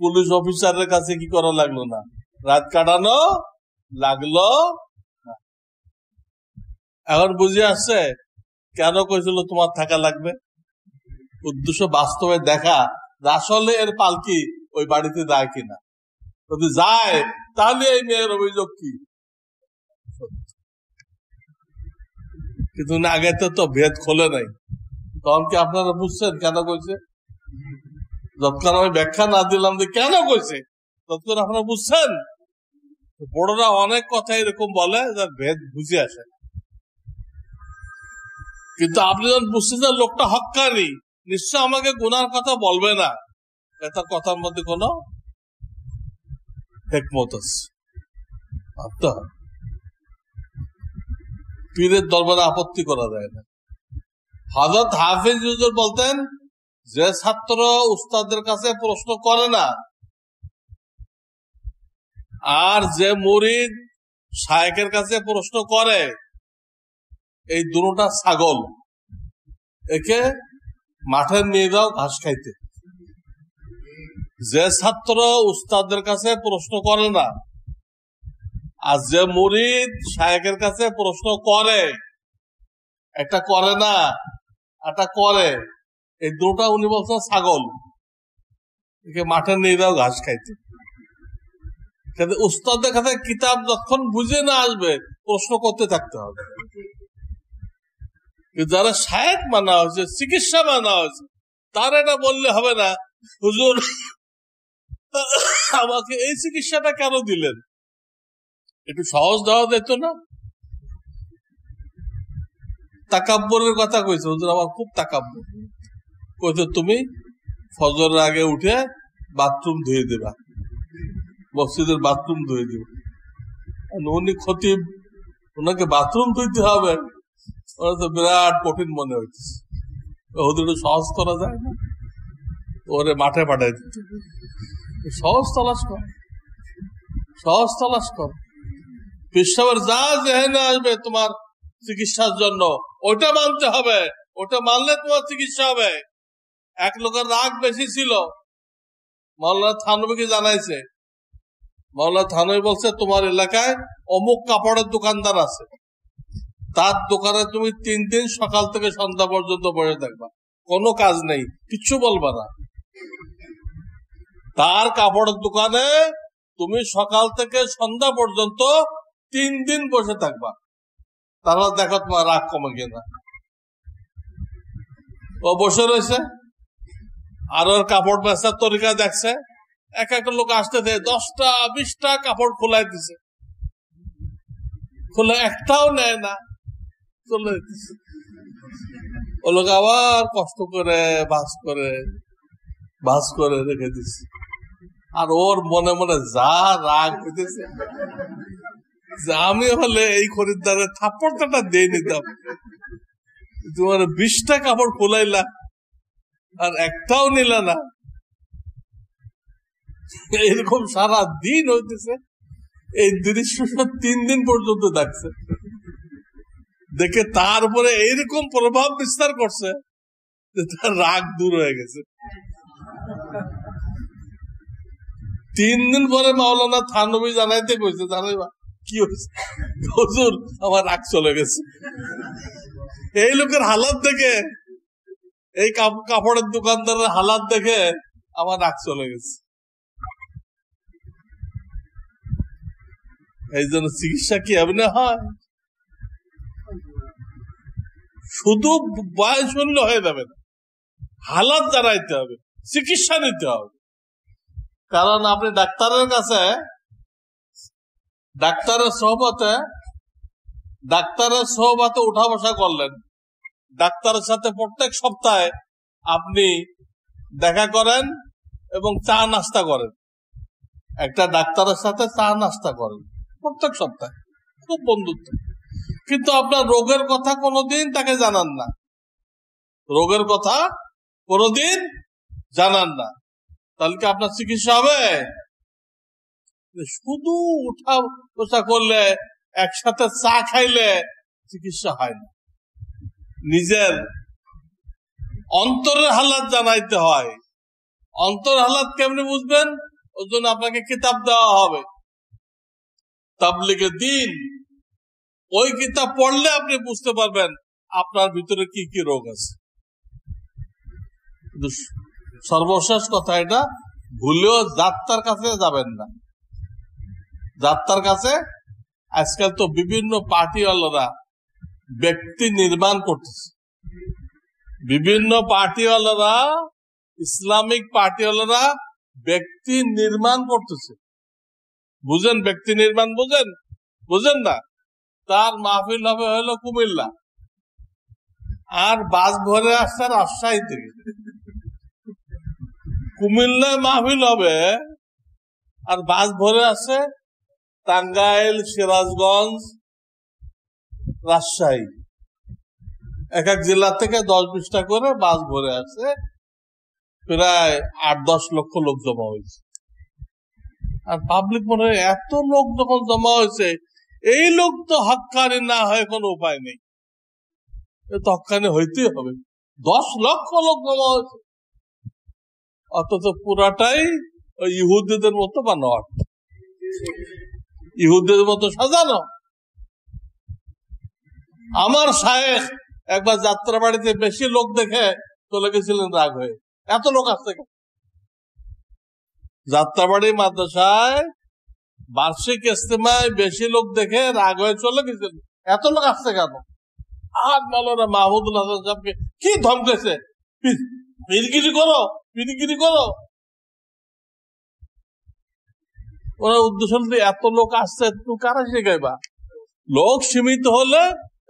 পুলিশ অফিসারের কাছে কি করা লাগলো না, রাত কাটানো লাগলো না। এখন বুঝে আসছে কেন কইছিল তোমার থাকা লাগবে, উদ্দেশ্য বাস্তবে দেখা আসলে এর পালকি ওই বাড়িতে যায় কিনা, যদি যায় তাহলে এই মেয়ের অভিযোগ কি। কিন্তু আগে তো ভেদ খোলে নাই, তখন কি আপনারা বুঝছেন কেন কইছে? যতক্ষণ আমি ব্যাখ্যা না দিলাম যে কেন কইছে, ততক্ষণ আপনারা বুঝছেন। বড়রা অনেক কথা এরকম বলে যার ভেদ বুঝে আসে, কিন্তু আপনি যখন বুঝছেন যে লোকটা হক্কানি, নিশ্চয় আমাকে গুনার কথা বলবে না, তার কথার মধ্যে কোনো হিকমত আছে। পীরের দরবারে আপত্তি করা যায় না। হযরত হাফিজ হুজুর বলতেন, যে ছাত্র উস্তাদের কাছে প্রশ্ন করে না আর যে মুরিদ শায়েখের কাছে প্রশ্ন করে, এই দুটোটা ছাগল, একে মাঠে নিয়ে যাও ঘাস খাইতে। যে ছাত্র উস্তাদের কাছে প্রশ্ন করে না আর যে মুরিদ শায়েখের কাছে প্রশ্ন করে, একটা করে না একটা করে, এই দুটা উনি বলছেন ছাগল, একে মাঠে নিয়ে যাও ঘাস খাইতে। উস্তাদের কাছে কিতাব যখন বুঝে না আসবে প্রশ্ন করতে থাকতে হবে। যারা শায়েখ মানা হয়েছে, চিকিৎসা মানা হয়েছে, তার এটা বললে হবে না হুজুর আমাকে এই চিকিৎসাটা কেন দিলেন, একটু সহজ দেওয়া যেত না? তাকাব্বরের কথা কইছে, হুজুর আমার খুব তাকাব্বর, কইছে তুমি ফজরের আগে উঠে বাথরুম ধুয়ে দেবা, মসজিদের বাথরুম ধুয়ে দেবা। উনি খতিব, ওনাকে বাথরুম ধুইতে হবে, ওরা তো বিরাট কঠিন মনে হচ্ছে। হুজুর সহজ করা যায় না, ওরে মাঠে পাঠাই দিতে, সহজ তালাশ কর, সহজ তালাশ কর। পেশাবার যা জেহেনে আসবে তোমার চিকিৎসার জন্য ওটা মানতে হবে, ওটা মানলে তোমার চিকিৎসা হবে। এক লোকের রাগ বেশি ছিল, মাওলানা থানবীকে জানাইছে, মাওলানা থানবী বলছে তোমার এলাকায় অমুক কাপড়ের দোকানদার আছে, তার দোকানে তুমি 3 দিন সকাল থেকে সন্ধ্যা পর্যন্ত বসে থাকবা, কোনো কাজ নেই, কিচ্ছু বলবা না। তার কাপড়ের দোকানে তুমি সকাল থেকে সন্ধ্যা পর্যন্ত 3 দিন বসে থাকবা, তাহলে দেখো তোমার রাগ কমে কিনা। ও বসে রয়েছে, আর ওর কাপড় বেচার তরিকা দেখছে, এক একটা লোক আসতেছে 10টা 20টা কাপড় খোলাই দিছে, খুলে একটাও নেয় না, চলে দিচ্ছে। ও লোক আবার কষ্ট করে ভাঁজ করে রেখে দিচ্ছে। আর ওর মনে মনে যা রাগ হইতেছে, আমি হলে এই খরিদ্দারের থাপ্পড়টা দিয়ে নিতাম। তোমার 20টা কাপড় খোলাইলা আর একটাও নিলা না। এরকম সারা দিন হইতেছে। এই দৃশ্য 3 দিন পর্যন্ত দেখছে, দেখে তার উপরে এইরকম প্রভাব বিস্তার করছে যে তার রাগ দূর হয়ে গেছে। 3 দিন পরে মাওলানা থানভী জানাইতে কইছে, জানাইবা কি হয়েছে? হুজুর আমার রাগ চলে গেছে। এই লোকের হালাত দেখে, এই কাপড়ের দোকানদারের হালাত দেখে আমার রাগ চলে গেছে। এই জন্য চিকিৎসা কি এমনি হয়? শুধু বয়স হলে হয়ে যাবে না, হালাত জানাইতে হবে, চিকিৎসা নিতে হবে। কারণ আপনি ডাক্তারের কাছে, ডাক্তারের সোহবতে উঠা বসা করলেন, ডাক্তারের সাথে প্রত্যেক সপ্তাহে আপনি দেখা করেন এবং চা নাস্তা করেন। একটা ডাক্তারের সাথে চা নাস্তা করেন প্রত্যেক সপ্তাহে, খুব বন্ধুত্ব। কিন্তু আপনার রোগের কথা কোনোদিন তাকে জানান না, রোগের কথা কোনোদিন জানান না, তাহলে কি আপনার চিকিৎসা হবে? শুধু উঠা বসা করলে, একসাথে চা খাইলে চিকিৎসা হয় না। নিজের অন্তরের হালাত জানাইতে হয়। অন্তর হালাত কেমনে বুঝবেন? ওর জন্য আপনাকে কিতাব দেওয়া হবে, তাবলীগে দ্বীন। ওই কিতাব পড়লে আপনি বুঝতে পারবেন আপনার ভিতরে কি কি রোগ আছে। সর্বশেষ কথা, এটা ভুলেও যাত্রার কাছে যাবেন না। যাত্রার কাছে আজকাল তো বিভিন্ন পার্টিওয়ালারা ব্যক্তি নির্মাণ করতেছে, বিভিন্ন পার্টিওয়ালারা, ইসলামিক পার্টিওয়ালারা ব্যক্তি নির্মাণ করতেছে। বুঝেন ব্যক্তি নির্মাণ? বুঝেন না? তার মাহফিল হবে হলো কুমিল্লা, আর বাস ভরে আসছে রাজশাহী থেকে। কুমিল্লায় মাহফিল হবে আর বাস ভরে আসে টাঙ্গাইল, সিরাজগঞ্জ, রাজশাহী। এক এক জেলা থেকে 10-20টা করে বাস ভরে আসে, প্রায় 8-10 লক্ষ লোক জমা হয়েছে। আর পাবলিক মনে হয় এত লোক যখন জমা হয়েছে, এই লোক তো হক্কানি না হয়ে কোনো উপায় নেই, তো হক্কানি হইতেই হবে। 10 লক্ষ লোক জমা হয়েছে, অথচ পুরাটাই ওই ইহুদিদের মতো বানোয়াট, ইহুদিদের মতো সাজানো। আমার শায়েখ একবার যাত্রা বাড়িতে বেশি লোক দেখে চলে গেছিলেন রাগ হয়ে, এত লোক আসছে। যাত্রাবাড়ি মাদ্রাসায় বার্ষিক ইজতেমায় বেশি লোক দেখে রাগ হয়ে চলে গেছিলেন, এত লোক আসছে কেন? আর মাওলানা মাহমুদুল হাসান সাহেবকে কি ধমকেছে, পিরগিরি করো। ওরা উদ্দেশ্য এত লোক আসছে, তুই কারা শেখাইবা? লোক সীমিত হলে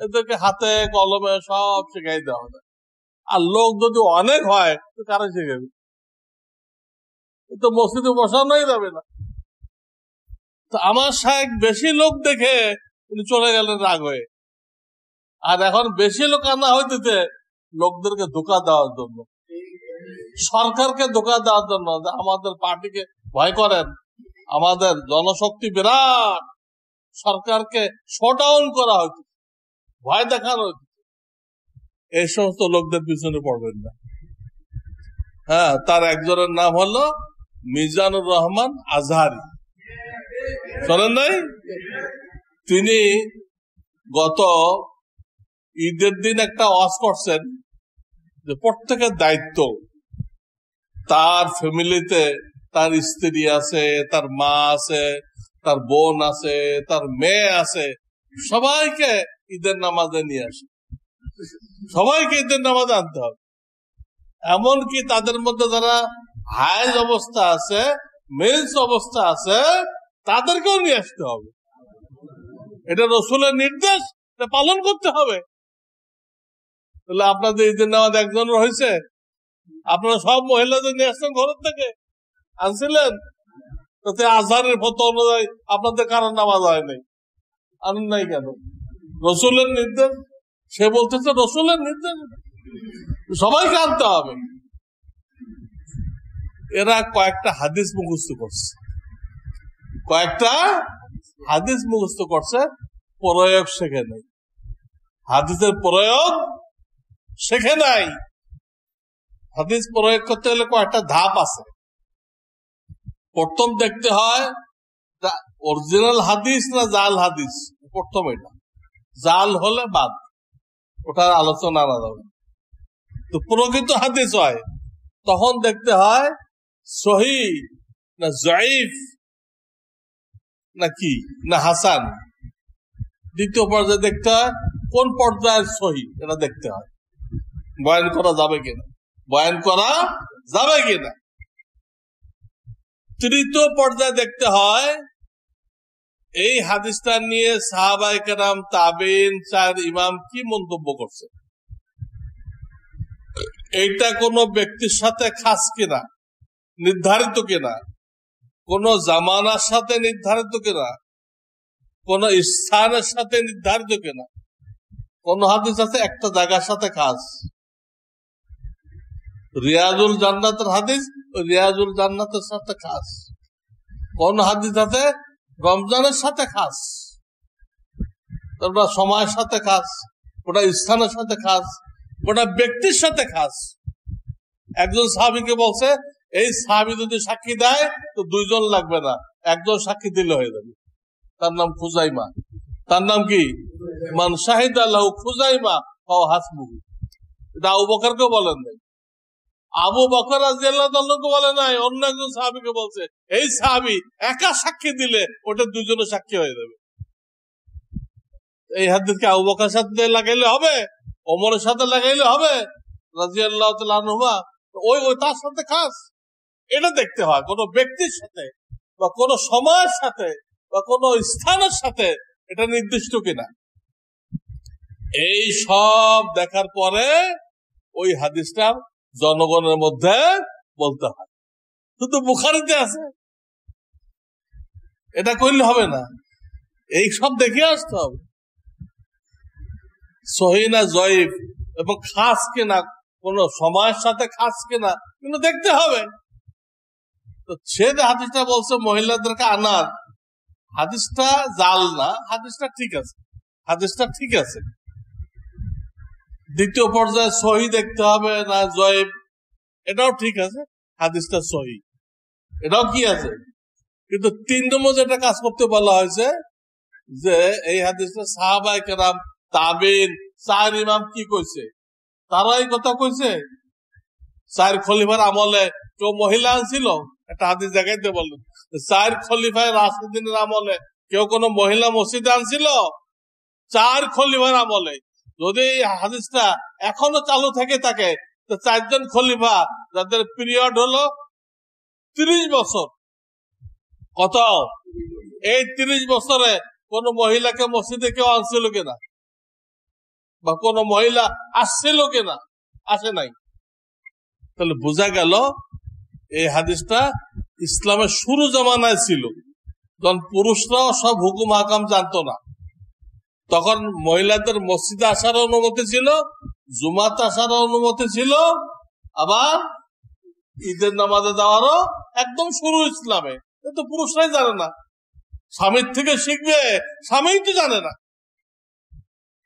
এদেরকে হাতে কলমে সব শেখাই দেওয়া হবে, আর লোক যদি অনেক হয় তো কারা শেখাবে? তো মসজিদে বসানোই যাবে না। তো আমার শায়েখ বেশি লোক দেখে উনি চলে গেলেন রাগ হয়ে। আর এখন বেশি লোক আনা হইতেছে লোকদেরকে ধোকা দেওয়ার জন্য, সরকারকে ধোকা দেওয়ার জন্য, আমাদের পার্টিকে ভয় করেন, আমাদের জনশক্তি বিরাট, সরকারকে শটডাউন করা হইতে, ভয় দেখানো হইতে। এই সমস্ত লোকদের পিছনে পড়বেন না। হ্যাঁ, তার একজনের নাম হলো মিজানুর রহমান আজহারি, শোনেন নাই? তিনি গত ঈদের দিন একটা ওয়াজ করছেন যে প্রত্যেকের দায়িত্ব, তার ফ্যামিলিতে তার স্ত্রী আছে, তার মা আছে, তার বোন আছে, তার মেয়ে আছে, সবাইকে ঈদের নামাজে নিয়ে আসে, সবাইকে ঈদের নামাজে আনতে হবে। এমনকি তাদের মধ্যে যারা হায়েজ অবস্থা আছে, মেন্স অবস্থা আছে, তাদেরকেও নিয়ে আসতে হবে। এটা রসুলের নির্দেশ, এটা পালন করতে হবে। তাহলে আপনাদের ঈদের নামাজ একজন হয়েছে, আপনারা সব মহিলাদের নিয়ে আসছেন ঘরের থেকে, আনছিলেন, তাতে আজহারের ফতো অনুযায়ী আপনাদের কারণ নামাজ হয় নাই, আনেন নাই কেন? রসুলের নির্দেশ, সে বলতেছে রসুলের নির্দেশ, সবাইকে আনতে হবে। এরা কয়েকটা হাদিস মুখস্থ করছে, প্রয়োগ শেখে নাই, হাদিসের প্রয়োগ শেখে নাই। হাদিস প্রয়োগ করতে হলে কয়েকটা ধাপ আছে। প্রথম দেখতে হয় অরিজিনাল হাদিস না জাল হাদিস, প্রথম এটা। জাল হলে বাদ, ওটার আলোচনা না যাবে। তো প্রকৃত হাদিস হয় তখন দেখতে হয় সহিহ না জয়ীফ নাকি না হাসান। দ্বিতীয় পর্যায়ে দেখতে হয় কোন পর্যায়ের সহিহ, এটা দেখতে হয় বয়ান করা যাবে কিনা। তৃতীয় পর্যায়ে দেখতে হয় এই হাদিসটা নিয়ে সাহাবায়ে কেরাম, তাবেঈন, চার ইমাম কি মন্তব্য করছে। এইটা কোনো ব্যক্তির সাথে খাস কিনা, নির্ধারিত কিনা, কোন জামানার সাথে নির্ধারিত কিনা, কোন স্থানের সাথে নির্ধারিত কিনা। কোন হাদিস আছে একটা জায়গার সাথে খাস, রিয়াজুল জান্নাতের হাদিস রিয়াজুল জান্নাতের সাথে খাস। কোন হাদিস আছে রমজানের সাথে খাস, ওটা সময়ের সাথে খাস, ওটা স্থানের সাথে খাস, ওটা ব্যক্তির সাথে খাস। একজন সাহাবীকে বলছে এই সাহাবী যদি সাক্ষী দেয় তো দুইজন লাগবে না, একজন সাক্ষী দিলে হয়ে যাবে। তার নাম খুজাইমা। তার নাম কি? মান শাহিদা লাহু খুজাইমা ফাও হাসবুহু। এটা আবু বকরকে বলেন নাই, আবু বকর রাদিয়াল্লাহু আনহু বলে নাই, অন্য একজন সাহাবীকে বলছে এই সাহাবী একা সাক্ষী দিলে ওটা দুইজনে সাক্ষী হয়ে যাবে। এই হাদিসকে আবু বকরের সাথে লাগাইলে হবে, ওমরের সাথে লাগাইলে হবে রাদিয়াল্লাহু তাআলা আনহুমা, ওই তার সাথে খাস। এটা দেখতে হয় কোন ব্যক্তির সাথে বা কোন সময়ের সাথে বা কোন স্থানের সাথে এটা নির্দিষ্ট কিনা। এই সব দেখার পরে ওই হাদিসটা জনগণের মধ্যে বলতে হয়। শুধু বুখারীতে আছে এটা করলে হবে না, এই সব দেখে আসতে হবে সহিহ না জয়ীফ এবং খাস কিনা, কোন সময়ের সাথে খাস কিনা কিন্তু দেখতে হবে। তো সে যে হাদিসটা বলছে মহিলাদেরকে আনার, হাদিসটা জাল না, হাদিসটা ঠিক আছে। দ্বিতীয় পর্যায়ে সহিহ দেখতে হবে না জয়ীফ, এটাও ঠিক আছে, হাদিসটা সহিহ, এটাও কি আছে। কিন্তু 3 নম্বর যেটা কাজ করতে বলা হয়েছে যে এই হাদিসটা সাহাবায়ে কেরাম, তাবেঈন, চার ইমাম কি কইছে, তারা এই কথা কইছে। 4 খলিফার আমলে কেউ মহিলা আনছিল, একটা হাদিস দেখাইতে বললেন 4 খলিফায় রাশিদিনের আমলে কেউ কোন মহিলা মসজিদে আনছিল? 4 খলিফার আমলে। যদি এই হাদিসটা এখনো চালু থেকে থাকে তো 4 জন খলিফা যাদের পিরিয়ড হলো 30 বছর, কত এই 30 বছরে কোন মহিলাকে মসজিদে কেউ আনছিল কিনা বা কোন মহিলা আসছিল কিনা? আসে নাই। তাহলে বোঝা গেল এই হাদিসটা ইসলামের শুরু জামানায় ছিল, যখন পুরুষরাও সব হুকুম হাকাম জানতো না, তখন মহিলাদের মসজিদে আসার অনুমতি ছিল, জুমাতে আসার অনুমতি ছিল, আবার ঈদের নামাজে যাওয়ারও একদম শুরু ইসলামে। কিন্তু পুরুষরাই জানে না, স্বামীর থেকে শিখবে, স্বামীই তো জানে না।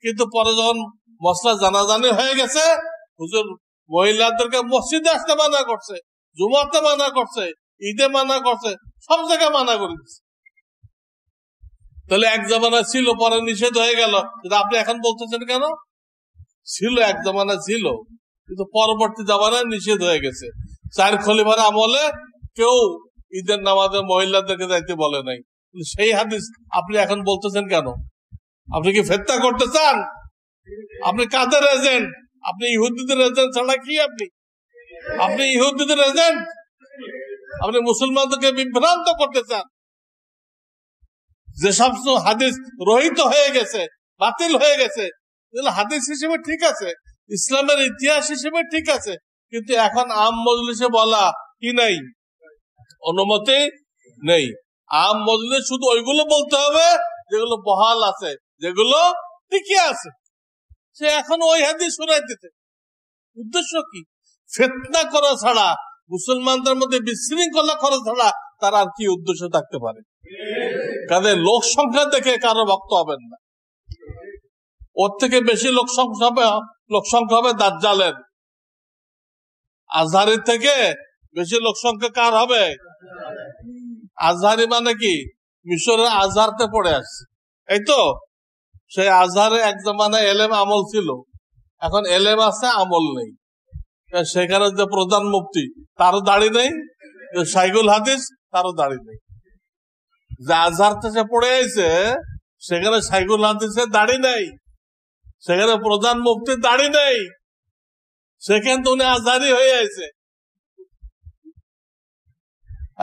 কিন্তু পরে যখন মসলা জানাজানি হয়ে গেছে, হুজুর মহিলাদেরকে মসজিদে আসতে মানা করছে, জুমাতে মানা করছে, ঈদে মানা করছে, সব জায়গায় মানা করে দিচ্ছে। তাহলে এক জামানা ছিল, পরে নিষেধ হয়ে গেল, আপনি এখন বলতেছেন কেন? ছিল, এক জামানা ছিল, কিন্তু পরবর্তী জামানায় নিষেধ হয়ে গেছে। 4 খলিফার আমলে কেউ ঈদের নামাজে মহিলাদেরকে যাইতে বলে নাই, সেই হাদিস আপনি এখন বলতেছেন কেন? আপনি কি ফেতনা করতে চান? আপনি কাদের এজেন্ট? আপনি ইহুদিদের এজেন্ট ছাড়া কি? আপনি আপনি ইহুদিদের এজেন্ট, আপনি মুসলমানদেরকে বিভ্রান্ত করতে চান। যেসব হাদিস রহিত হয়ে গেছে, বাতিল হয়ে গেছে, হাদিস হিসেবে ঠিক আছে, ইসলামের ইতিহাস হিসেবে ঠিক আছে, কিন্তু এখন আম মজলিসে বলা কি নাই, অনুমতি নেই। আম মজলিস শুধু ওইগুলো বলতে হবে যেগুলো বহাল আছে, যেগুলো টিকে আছে। সে এখন ওই হাদিস শোনাই দিতে, উদ্দেশ্য কি? ফিতনা করা ছাড়া, মুসলমানদের মধ্যে বিশৃঙ্খলা করা ছাড়া তার আর কি উদ্দেশ্য থাকতে পারে? কাদের লোক সংখ্যা দেখে কারো ভক্ত হবেন না। ওর থেকে বেশি লোক সংখ্যা হবে দাজ্জালের। আজহারির থেকে বেশি লোক সংখ্যা কার হবে? আজহারি মানে কি? মিশরের আজহারতে পড়ে আসছে, এই তো। সেই আজহারে এক জমানায় এলেম আমল ছিল, এখন এলেম আছে আমল নেই। সেখানে যে প্রধান মুফতি তারও দাড়ি নেই, শাইখুল হাদিস তারও দাড়ি নেই। যে আজহার থেকে পড়ে আইছে সেখানে শাইখুল হাদিসের দাড়ি নেই, সেখানে প্রধান মুফতির দাড়ি নেই, সেখানে তো উনি আজহারি হয়ে আছে।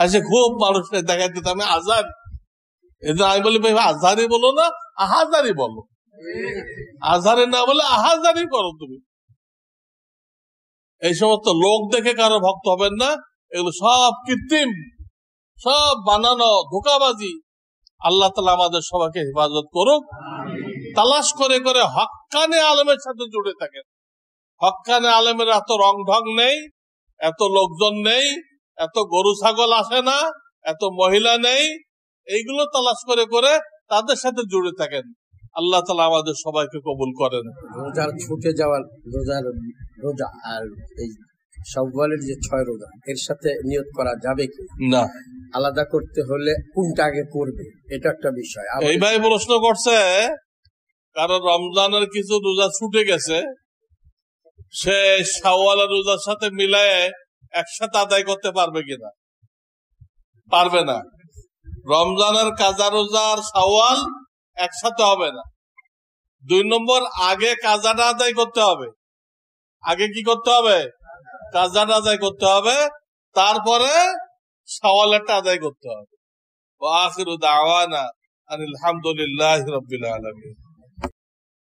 আচ্ছা, খুব মানুষকে দেখাই দিতে আমি আজহারি, এদের আমি বলি ভাই আজহারি বলো না, আহাজারি বলো। আজহারি না বলে আহাজারি করো তুমি। এই সমস্ত লোক দেখে কারো ভক্ত হবেন না, এগুলো সব কৃত্রিম, সব বানানো ধোঁকাবাজি। আল্লাহ তাআলা আমাদের সবাইকে হেফাজত করুক। তালাশ করে করে হক্কানে আলেমের সাথে জুড়ে থাকেন। হক্কানে আলেমের এত রং ঢং নেই, এত লোকজন নেই, এত গরু ছাগল আসে না, এত মহিলা নেই। এইগুলো তালাশ করে করে তাদের সাথে জুড়ে থাকেন। আল্লাহ তাআলা আমাদের সবাইকে কবুল করেন। রোজার ছুটে যাওয়ার রোজা আর এই শাওয়ালের যে 6 রোজা, এর সাথে নিয়ত করা যাবে কি না? আলাদা করতে হলে কোনটা আগে করবে, এটা একটা বিষয়। এই ভাই প্রশ্ন করছে, কারণ রমজানের কিছু রোজা ছুটে গেছে, সে শাওয়ালের রোজার সাথে মিলায়ে একসাথে আদায় করতে পারবে কিনা? পারবে না। রমজানের কাজা রোজা আর শাওয়াল একসাথে হবে না। 2 নম্বর, আগে কাজাটা আদায় করতে হবে। আগে কি করতে হবে? কাজাটা আদায় করতে হবে, তারপরে শাওয়ালেরটা আদায় করতে হবে। ওয়া আখিরু দাওয়ানা আনিল হামদুলিল্লাহি রাব্বিল আলামিন।